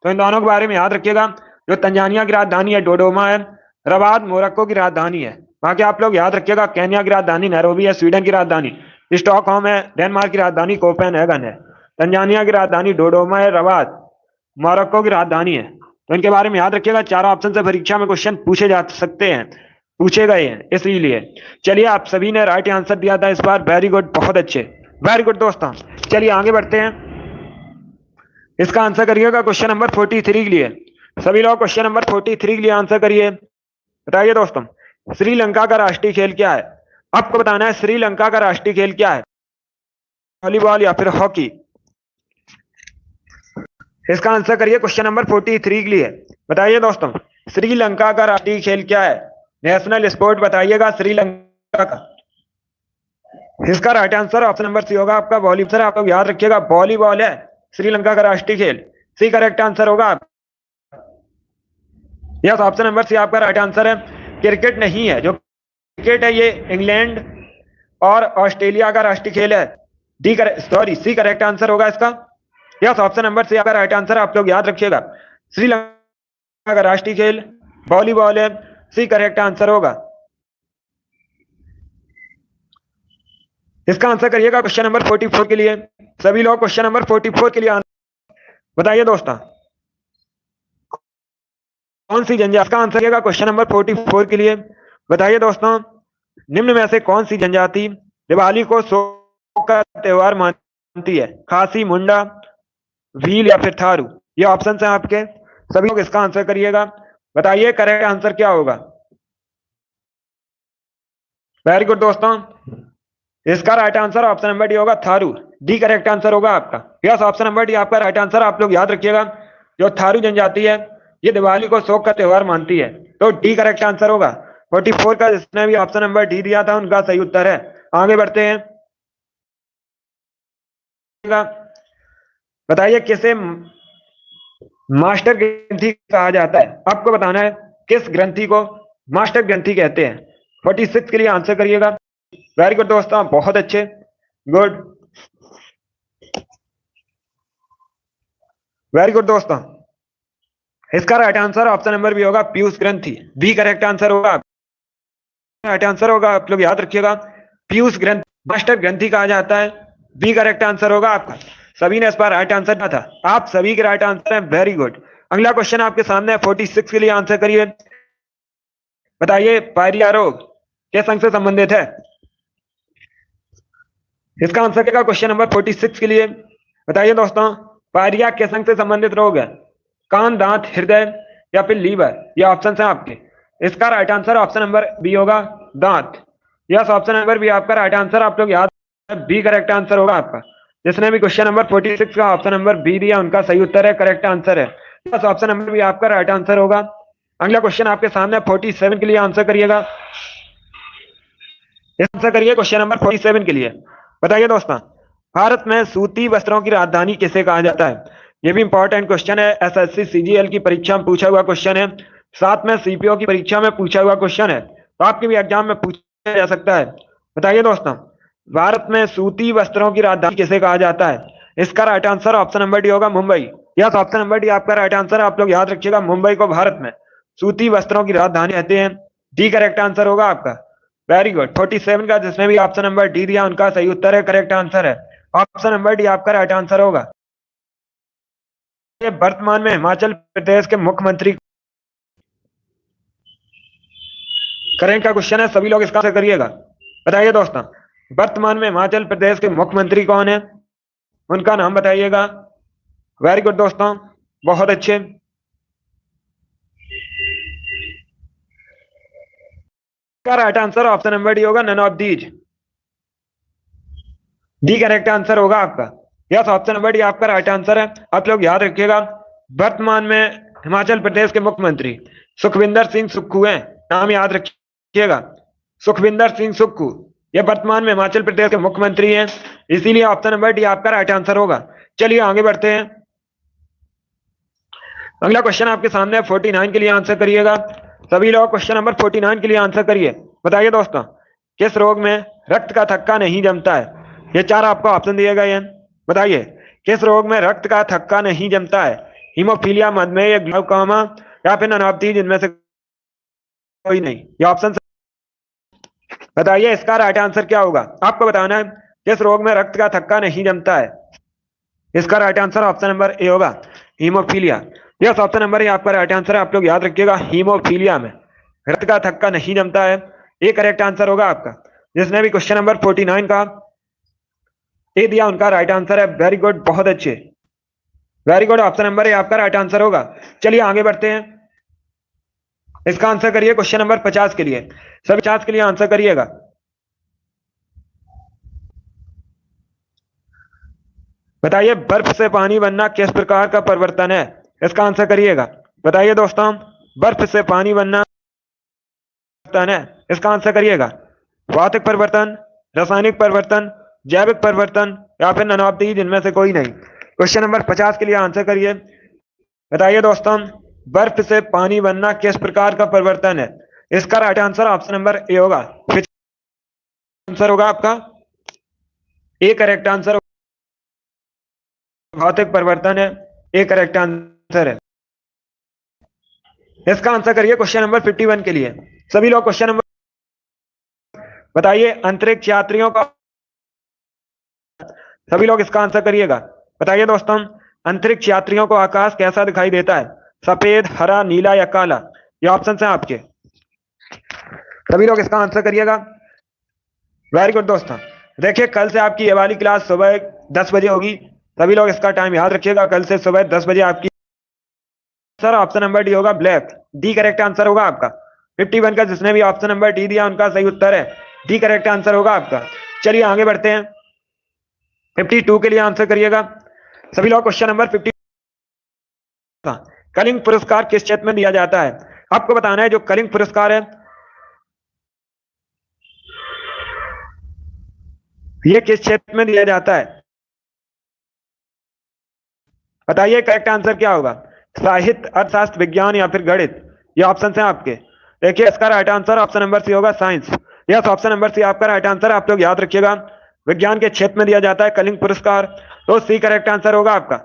Speaker 1: तो इन दोनों के बारे में याद रखिएगा। जो तंजानिया की राजधानी है डोडोमा है, रबात मोरक्को की राजधानी है। बाकी आप लोग याद रखिएगा केन्या की राजधानी नैरोबी है, स्वीडन की राजधानी। स्टॉकहोम है, डेनमार्क की राजधानी कोपेनहेगन है, तंजानिया की राजधानी डोडोमा है, रबात मोरक्को की राजधानी है। तो इनके बारे में याद रखिएगा, चारों ऑप्शन से परीक्षा में क्वेश्चन पूछे जा सकते हैं, पूछे गए हैं इसलिए। चलिए आप सभी ने राइट आंसर दिया था इस बार, वेरी गुड, बहुत अच्छे, वेरी गुड दोस्तों। चलिए आगे बढ़ते हैं, इसका आंसर करिएगा क्वेश्चन नंबर 43 के लिए। सभी लोग क्वेश्चन नंबर 43 के लिए आंसर करिए। बताइए दोस्तों, श्रीलंका का राष्ट्रीय खेल क्या है? आपको बताना है श्रीलंका का राष्ट्रीय खेल क्या है, वॉलीबॉल या फिर हॉकी? इसका आंसर करिए क्वेश्चन नंबर 43 के लिए। बताइए दोस्तों, श्रीलंका का राष्ट्रीय खेल क्या है? नेशनल स्पोर्ट बताइएगा श्रीलंका का। इसका right answer option number C होगा आपका वॉलीबॉल। आप लोग याद रखिएगा, वॉलीबॉल है श्रीलंका का राष्ट्रीय खेल। सी करेक्ट आंसर होगा। यस, ऑप्शन नंबर सी आपका राइट आंसर है। क्रिकेट नहीं है, जो क्रिकेट है ये इंग्लैंड और ऑस्ट्रेलिया का राष्ट्रीय खेल है। D sorry, C correct answer होगा इसका। यस, ऑप्शन नंबर सी आपका राइट आंसर, आप लोग याद रखिएगा। श्रीलंका का राष्ट्रीय खेल वॉलीबॉल है, सी करेक्ट आंसर होगा। इसका आंसर करिएगा क्वेश्चन नंबर 44 के लिए। सभी लोग क्वेश्चन नंबर 44 के लिए बताइए दोस्तों, कौन सी जनजाति का आंसर करिएगा क्वेश्चन नंबर 44 के लिए। बताइए दोस्तों, निम्न में से कौन सी जनजाति दिवाली को शोक का त्योहार मानती है? खासी, मुंडा, भील या फिर थारू? ये ऑप्शन है आपके, सभी लोग इसका आंसर करिएगा। बताइए करेक्ट आंसर क्या होगा। वेरी गुड दोस्तों, इसका right answer option number D होगा, थारू। डी करेक्ट आंसर होगा आपका। यस, ऑप्शन नंबर डी आपका राइट आंसर, आप लोग याद रखिएगा। जो थारू जनजाति है ये दिवाली को शोक का त्योहार मानती है, तो डी करेक्ट आंसर होगा। 44 का जिसने भी ऑप्शन नंबर डी दिया था उनका सही उत्तर है। आगे बढ़ते हैं, बताइए किसे मास्टर ग्रंथि कहा जाता है? आपको बताना है किस ग्रंथि को मास्टर ग्रंथि कहते हैं। 46 के लिए आंसर करिएगा। वेरी गुड दोस्तों, बहुत अच्छे, गुड, वेरी गुड दोस्तों। इसका right answer option number B होगा, पीयूष ग्रंथि। बी करेक्ट आंसर होगा, राइट आंसर होगा, आप लोग याद रखिएगा। पीयूष ग्रंथि मास्टर ग्रंथि कहा जाता है, बी करेक्ट आंसर होगा आपका। सभी ने इस बार राइट आंसर दिया था, आप सभी के राइट आंसर है, वेरी गुड। अगला क्वेश्चन आपके सामने है, 46 के लिए आंसर करिए। बताइए पायरिया रोग किस अंग से संबंधित है? इसका आंसर क्या क्वेश्चन नंबर 46 के लिए। बताइए दोस्तों, पायरिया किस अंग से संबंधित रोग है? कान, दांत, हृदय या फिर लीवर? ये ऑप्शन है आपके। इसका right answer option number B होगा, दांत। यस, ऑप्शन नंबर बी आपका राइट आंसर, आप लोग याद, बी करेक्ट आंसर होगा आपका। जिसने भी क्वेश्चन नंबर 46 का ऑप्शन नंबर बी दिया उनका सही उत्तर है, करेक्ट आंसर है। यस, ऑप्शन नंबर बी आपका राइट आंसर होगा। अगला क्वेश्चन आपके सामने 47 के लिए आंसर करिएगा। आंसर करिए क्वेश्चन नंबर 47 के लिए। बताइए दोस्तों, भारत में सूती वस्त्रों की राजधानी किसे कहा जाता है? ये भी इंपॉर्टेंट क्वेश्चन है, एसएससी सीजीएल की परीक्षा में पूछा हुआ क्वेश्चन है, साथ में सीपीओ की परीक्षा में पूछा हुआ क्वेश्चन है, तो आपके भी एग्जाम में पूछा जा सकता है। बताइए दोस्तों, भारत में सूती वस्त्रों की राजधानी किसे कहा जाता है? इसका right answer option number D होगा, Mumbai. Yes, option number D आपका राइट आंसर है, आप लोग याद रखिएगा, मुंबई को भारत में सूती वस्त्रों की राजधानी कहते हैं। डी करेक्ट आंसर होगा आपका। वेरी गुड, 47 का जिसने भी ऑप्शन नंबर डी दिया उनका सही उत्तर है, करेक्ट आंसर है। ऑप्शन नंबर डी आपका राइट आंसर होगा। वर्तमान में हिमाचल प्रदेश के मुख्यमंत्री करंट का क्वेश्चन है, सभी लोग इसका आंसर करिएगा। बताइए दोस्तों, वर्तमान में हिमाचल प्रदेश के मुख्यमंत्री कौन है? उनका नाम बताइएगा। वेरी गुड दोस्तों, बहुत अच्छे। का right answer option number D होगा, none of these. D correct answer होगा आपका। यस, ऑप्शन नंबर डी आपका राइट आंसर है, आप लोग याद रखिएगा। वर्तमान में हिमाचल प्रदेश के मुख्यमंत्री सुखविंदर सिंह सुक्खू हैं, नाम याद रखिएगा, सुखविंदर सिंह सुक्खू। ये वर्तमान में हिमाचल प्रदेश के मुख्यमंत्री हैं, इसीलिए ऑप्शन नंबर डी आपका राइट आंसर होगा। चलिए आगे बढ़ते हैं, अगला क्वेश्चन आपके सामने 49 के लिए आंसर करिएगा। सभी लोग क्वेश्चन नंबर 49 के लिए आंसर करिए। बताइए दोस्तों, किस रोग में रक्त का थक्का नहीं जमता है? ये चार आपको ऑप्शन दिए गए हैं। बताइए किस रोग में रक्त का थक्का नहीं जमता है? हीमोफीलिया, मधुमेह, ग्लाउकोमा या फिर नन ऑफ दीज, इनमें से कोई नहीं। ये ऑप्शन बताइए, इसका राइट आंसर क्या होगा? आपको बताना है किस रोग में रक्त का थक्का नहीं जमता है? इसका right answer option number A होगा, haemophilia. Yes, option number A आपका राइट आंसर है। आप लोग याद रखिएगा, हीमोफीलिया में रक्त का थक्का नहीं जमता है, ये करेक्ट आंसर होगा आपका। जिसने भी क्वेश्चन नंबर 49 का ए दिया उनका राइट आंसर है। वेरी गुड, बहुत अच्छे, very good, option number A आपका राइट आंसर होगा। चलिए आगे बढ़ते हैं, इसका आंसर करिए क्वेश्चन नंबर 50 के लिए। सभी 50 के लिए आंसर करिएगा। बताइए, बर्फ से पानी बनना किस प्रकार का परिवर्तन है? इसका आंसर करिएगा। बताइए दोस्तों, बर्फ से पानी बनना है, इसका आंसर करिएगा। भौतिक परिवर्तन, रासायनिक परिवर्तन, जैविक परिवर्तन या फिर नन ऑफ दी, जिनमें से कोई नहीं। क्वेश्चन नंबर 50 के लिए आंसर करिए। बताइए दोस्तों, बर्फ से पानी बनना किस प्रकार का परिवर्तन है? इसका right answer option number A होगा। आंसर होगा आपका ए करेक्ट आंसर, भौतिक परिवर्तन है, ए करेक्ट आंसर है। इसका आंसर करिए क्वेश्चन नंबर 51 के लिए। सभी लोग क्वेश्चन नंबर बताइए, अंतरिक्ष यात्रियों का, सभी लोग इसका आंसर करिएगा। बताइए दोस्तों, अंतरिक्ष यात्रियों को आकाश कैसा दिखाई देता है? सफेद, हरा, नीला या काला? ये ऑप्शन है आपके, सभी लोग इसका आंसर करिएगा। वेरी गुड दोस्तों, देखिए कल से आपकी ये वाली क्लास सुबह 10 बजे होगी। सभी लोग इसका टाइम याद रखिएगा, कल से सुबह 10 बजे आपकी। सर ऑप्शन नंबर डी होगा, ब्लैक, डी करेक्ट आंसर होगा आपका। 51 का जिसने भी ऑप्शन नंबर डी दिया उनका सही उत्तर है, डी करेक्ट आंसर होगा आपका। चलिए आगे बढ़ते हैं, 52 के लिए आंसर करिएगा सभी लोग। क्वेश्चन नंबर 50, कलिंग पुरस्कार किस क्षेत्र में दिया जाता है? आपको बताना है जो कलिंग पुरस्कार है ये किस क्षेत्र में दिया जाता है? बताइए करेक्ट आंसर क्या होगा? साहित्य, अर्थशास्त्र, विज्ञान या फिर गणित? ये ऑप्शन है आपके। देखिए इसका right answer option number C होगा, science. Yes, option number C आपका राइट आंसर। आप लोग याद रखिएगा, विज्ञान के क्षेत्र में दिया जाता है कलिंग पुरस्कार, तो सी करेक्ट आंसर होगा आपका।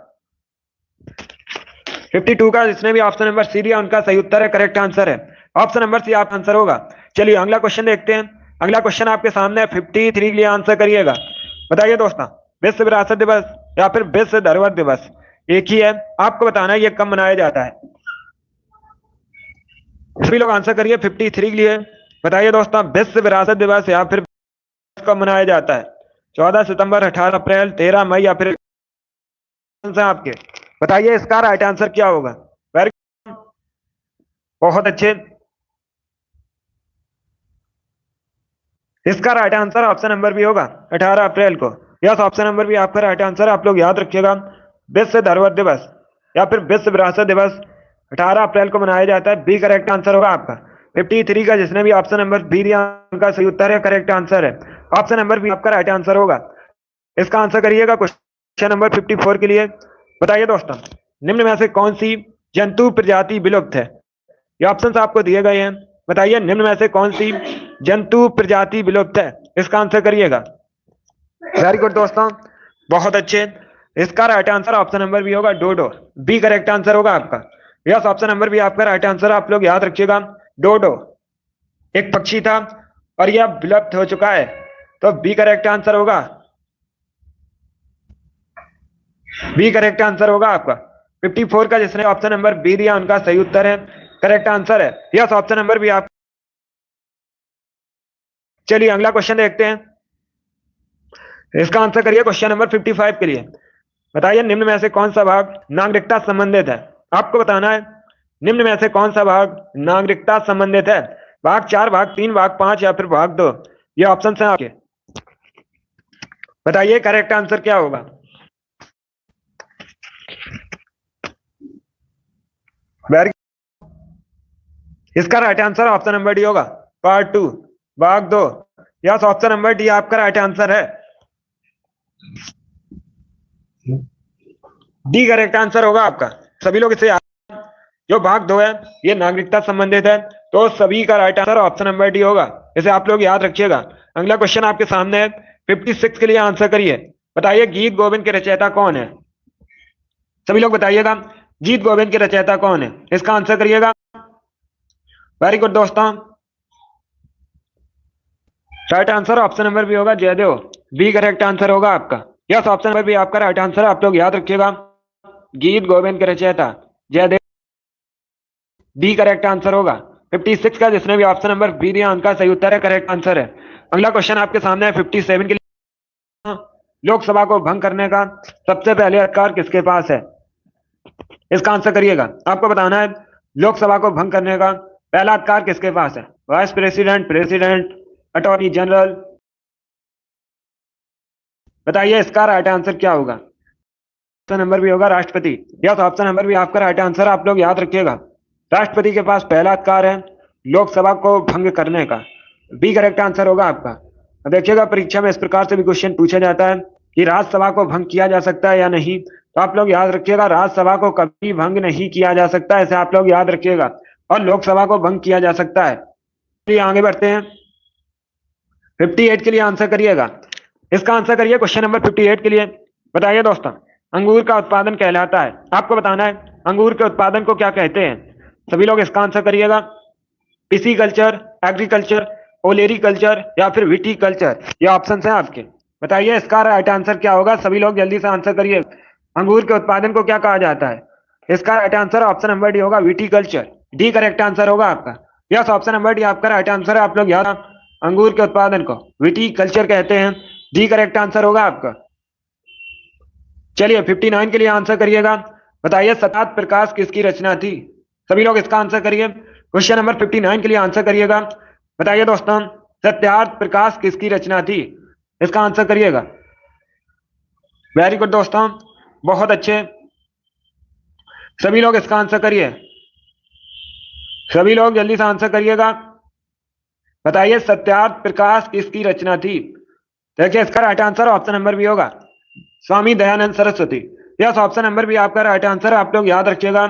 Speaker 1: 52 का जिसने भी ऑप्शन नंबर सी दिया उनका सही उत्तर है, करेक्ट आंसर है, ऑप्शन नंबर सी आप आंसर होगा। चलिए अगला क्वेश्चन देखते हैं। अगला क्वेश्चन आपके सामने है, 53 के लिए आंसर करिएगा। बताइए दोस्तों, विश्व विरासत दिवस या फिर विश्व धरोहर दिवस एक ही है, आपको बताना है ये कब मनाया जाता है। सभी लोग आंसर करिए 53 के लिए। बताइए दोस्तों, विश्व विरासत दिवस या फिर कब मनाया जाता है? 14 सितंबर, 18 अप्रैल, 13 मई या फिर आपके? बताइए इसका राइट आंसर क्या होगा? वेरी, बहुत अच्छे, इसका right answer option number B होगा 18 अप्रैल को। यस, ऑप्शन नंबर भी आपका राइट आंसर। आप लोग याद रखिएगा, विश्व धरोहर दिवस या फिर विश्व विरासत दिवस 18 अप्रैल को मनाया जाता है, बी करेक्ट आंसर होगा आपका। 53 का जिसने भी ऑप्शन नंबर बी दिया उनका सही उत्तर है, करेक्ट आंसर है, ऑप्शन नंबर बी आपका राइट आंसर होगा। इसका आंसर करिएगा क्वेश्चन नंबर 54 के लिए। बताइए दोस्तों, निम्न में से कौन सी जंतु प्रजाति विलुप्त है? ये ऑप्शन आपको दिए गए हैं। बताइए निम्न में से कौन सी जंतु प्रजाति विलुप्त है? इसका आंसर करिएगा। वेरी गुड दोस्तों, बहुत अच्छे, इसका right answer option number B होगा, डोडो, बी करेक्ट आंसर होगा आपका। यस, ऑप्शन नंबर भी आपका राइट आंसर। आप लोग याद रखिएगा, डोडो एक पक्षी था और यह विलुप्त हो चुका है, तो बी करेक्ट आंसर होगा, बी करेक्ट आंसर होगा आपका। 54 का जिसने ऑप्शन नंबर बी दिया उनका सही उत्तर है, करेक्ट आंसर है। यस, ऑप्शन नंबर भी आप। चलिए अगला क्वेश्चन देखते हैं, इसका आंसर करिए क्वेश्चन नंबर 55 के लिए। बताइए निम्न में से कौन सा भाग नागरिकता संबंधित है? आपको बताना है निम्न में से कौन सा भाग नागरिकता संबंधित है। भाग 4, भाग 3, भाग 5 या फिर भाग 2? ये ऑप्शन है आपके। बताइए करेक्ट आंसर क्या होगा? वेरी, इसका right answer option number D होगा, पार्ट 2, भाग 2। यस, ऑप्शन नंबर डी आपका राइट आंसर है, डी करेक्ट आंसर होगा आपका। सभी लोग इसे, जो भाग 2 है ये नागरिकता संबंधित है, तो सभी का right answer option number D होगा, इसे आप लोग याद रखिएगा। अगला क्वेश्चन आपके सामने है, 56 के लिए आंसर करिए। बताइए गीत गोविंद के रचयिता कौन है? सभी लोग बताइएगा, गीत गोविंद के रचयिता कौन है? इसका आंसर करिएगा। वेरी गुड दोस्तों, right answer option number B होगा, जयदेव, बी करेक्ट आंसर होगा आपका। यस, ऑप्शन नंबर बी आपका राइट आंसर है। आप लोग याद रखिएगा, गीत गोविंद के रचयिता जयदेव, बी करेक्ट आंसर होगा। 56 का जिसने भी ऑप्शन नंबर बी दिया उनका सही उत्तर है, करेक्ट आंसर है। अगला क्वेश्चन आपके सामने है 57 के लिए। लोकसभा को भंग करने का सबसे पहले अधिकार किसके पास है? इसका आंसर करिएगा। आपको बताना है लोकसभा को भंग करने का पहला अधिकार किसके पास है? Vice president, president, attorney general? बताइए इसका राइट आंसर क्या होगा। ऑप्शन नंबर भी होगा राष्ट्रपति। यस, ऑप्शन नंबर भी आपका राइट आंसर। आप लोग याद रखिएगा, राष्ट्रपति के पास पहला अधिकार है लोकसभा को भंग करने का। बी करेक्ट आंसर होगा आपका। अब देखिएगा, परीक्षा में इस प्रकार से भी क्वेश्चन पूछा जाता है कि राज्यसभा को भंग किया जा सकता है या नहीं। तो आप लोग याद रखिएगा, राज्यसभा को कभी भंग नहीं किया जा सकता, ऐसे आप लोग याद रखिएगा, और लोकसभा को भंग किया जा सकता है। चलिए आगे बढ़ते हैं। 58 के लिए आंसर करिएगा। इसका आंसर करिए क्वेश्चन नंबर 58 के लिए। बताइए दोस्तों, अंगूर का उत्पादन कहलाता है, आपको बताना है अंगूर के उत्पादन को क्या कहते हैं। सभी लोग इसका आंसर करिएगा। पिसीकल्चर, एग्रीकल्चर, ओलेरीकल्चर या फिर विटीकल्चर, ये ऑप्शन है आपके। बताइए इसका राइट आंसर क्या होगा। सभी लोग जल्दी से आंसर करिए। अंगूर के उत्पादन को क्या कहा जाता है? इसका right answer option number D होगा, विटीकल्चर। डी करेक्ट आंसर होगा आपका। यस, ऑप्शन नंबर डी आपका राइट आंसर है। आप लोग याद, अंगूर के उत्पादन को विटीकल्चर कहते हैं। डी करेक्ट आंसर होगा आपका। चलिए 59 के लिए आंसर करिएगा। बताइए सत्यार्थ प्रकाश किसकी रचना थी? सभी लोग इसका आंसर करिए। क्वेश्चन नंबर 59 के लिए आंसर करिएगा। बताइए दोस्तों, सत्यार्थ प्रकाश किसकी रचना थी? इसका आंसर करिएगा। वेरी गुड दोस्तों, बहुत अच्छे। सभी लोग इसका आंसर करिए। सभी लोग जल्दी से आंसर करिएगा। बताइए सत्यार्थ प्रकाश किसकी रचना थी? देखिए इसका right answer option number B होगा, Swami Dayanand Saraswati. Yes, option number B आपका राइट आंसर है। आप लोग याद रखिएगा,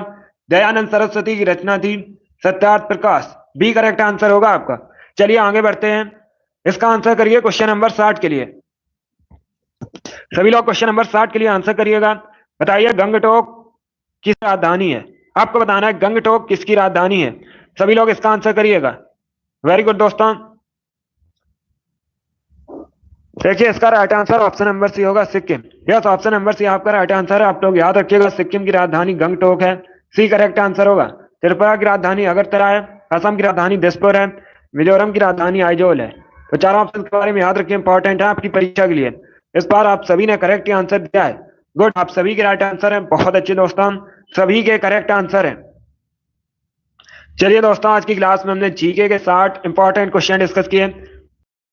Speaker 1: दयानंद सरस्वती की रचना थी Satyarth Prakash. B correct answer होगा आपका। चलिए आगे बढ़ते हैं। इसका आंसर करिए क्वेश्चन नंबर 60 के लिए। सभी लोग क्वेश्चन नंबर 60 के लिए आंसर करिएगा। बताइए गंगटोक किस राजधानी है? आपको बताना है गंगटोक किसकी राजधानी है। सभी लोग इसका आंसर करिएगा। वेरी गुड दोस्तों, देखिए इसका right answer option number C होगा, Sikkim. Yes, option number C आपका राइट आंसर है। आप लोग याद रखिएगा, सिक्किम की राजधानी गंगटोक है। सी करेक्ट आंसर होगा। त्रिपुरा की राजधानी अगरतला है। असम की राजधानी दिसपुर है। मिजोरम की राजधानी आइजोल है। तो चारों ऑप्शन के बारे में याद रखिए, इंपॉर्टेंट है आपकी परीक्षा के लिए। इस बार आप सभी ने करेक्ट आंसर दिया है। गुड, आप सभी के राइट आंसर है। बहुत अच्छे दोस्तों, सभी के करेक्ट आंसर है। चलिए दोस्तों, आज की क्लास में हमने जीके के 60 इंपॉर्टेंट क्वेश्चन डिस्कस किए।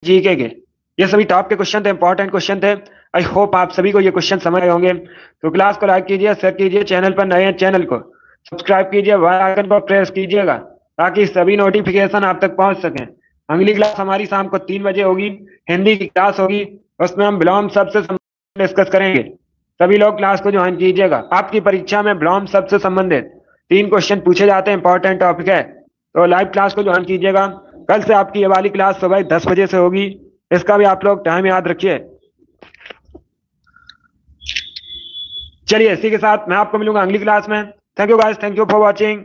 Speaker 1: जीके के ये सभी टॉप के क्वेश्चन थे, इंपॉर्टेंट क्वेश्चन थे। आई होप आप सभी को ये क्वेश्चन समझ आए होंगे। तो क्लास को लाइक कीजिए, शेयर कीजिए, चैनल पर नए हैं चैनल को सब्सक्राइब कीजिए, बेल आइकन पर प्रेस कीजिएगा ताकि सभी नोटिफिकेशन आप तक पहुंच सके। अगली क्लास हमारी शाम को 3 बजे होगी, हिंदी की क्लास होगी। उसमें हम विलोम शब्द से डिस्कस करेंगे। सभी लोग क्लास को ज्वाइन कीजिएगा। आपकी परीक्षा में विलोम शब्द से संबंधित 3 क्वेश्चन पूछे जाते हैं, इंपॉर्टेंट टॉपिक है। तो लाइव क्लास को ज्वाइन कीजिएगा। कल से आपकी ये वाली क्लास सुबह 10 बजे से होगी। इसका भी आप लोग टाइम याद रखिए। चलिए इसी के साथ मैं आपको मिलूंगा अगली क्लास में। Thank you guys, thank you for watching.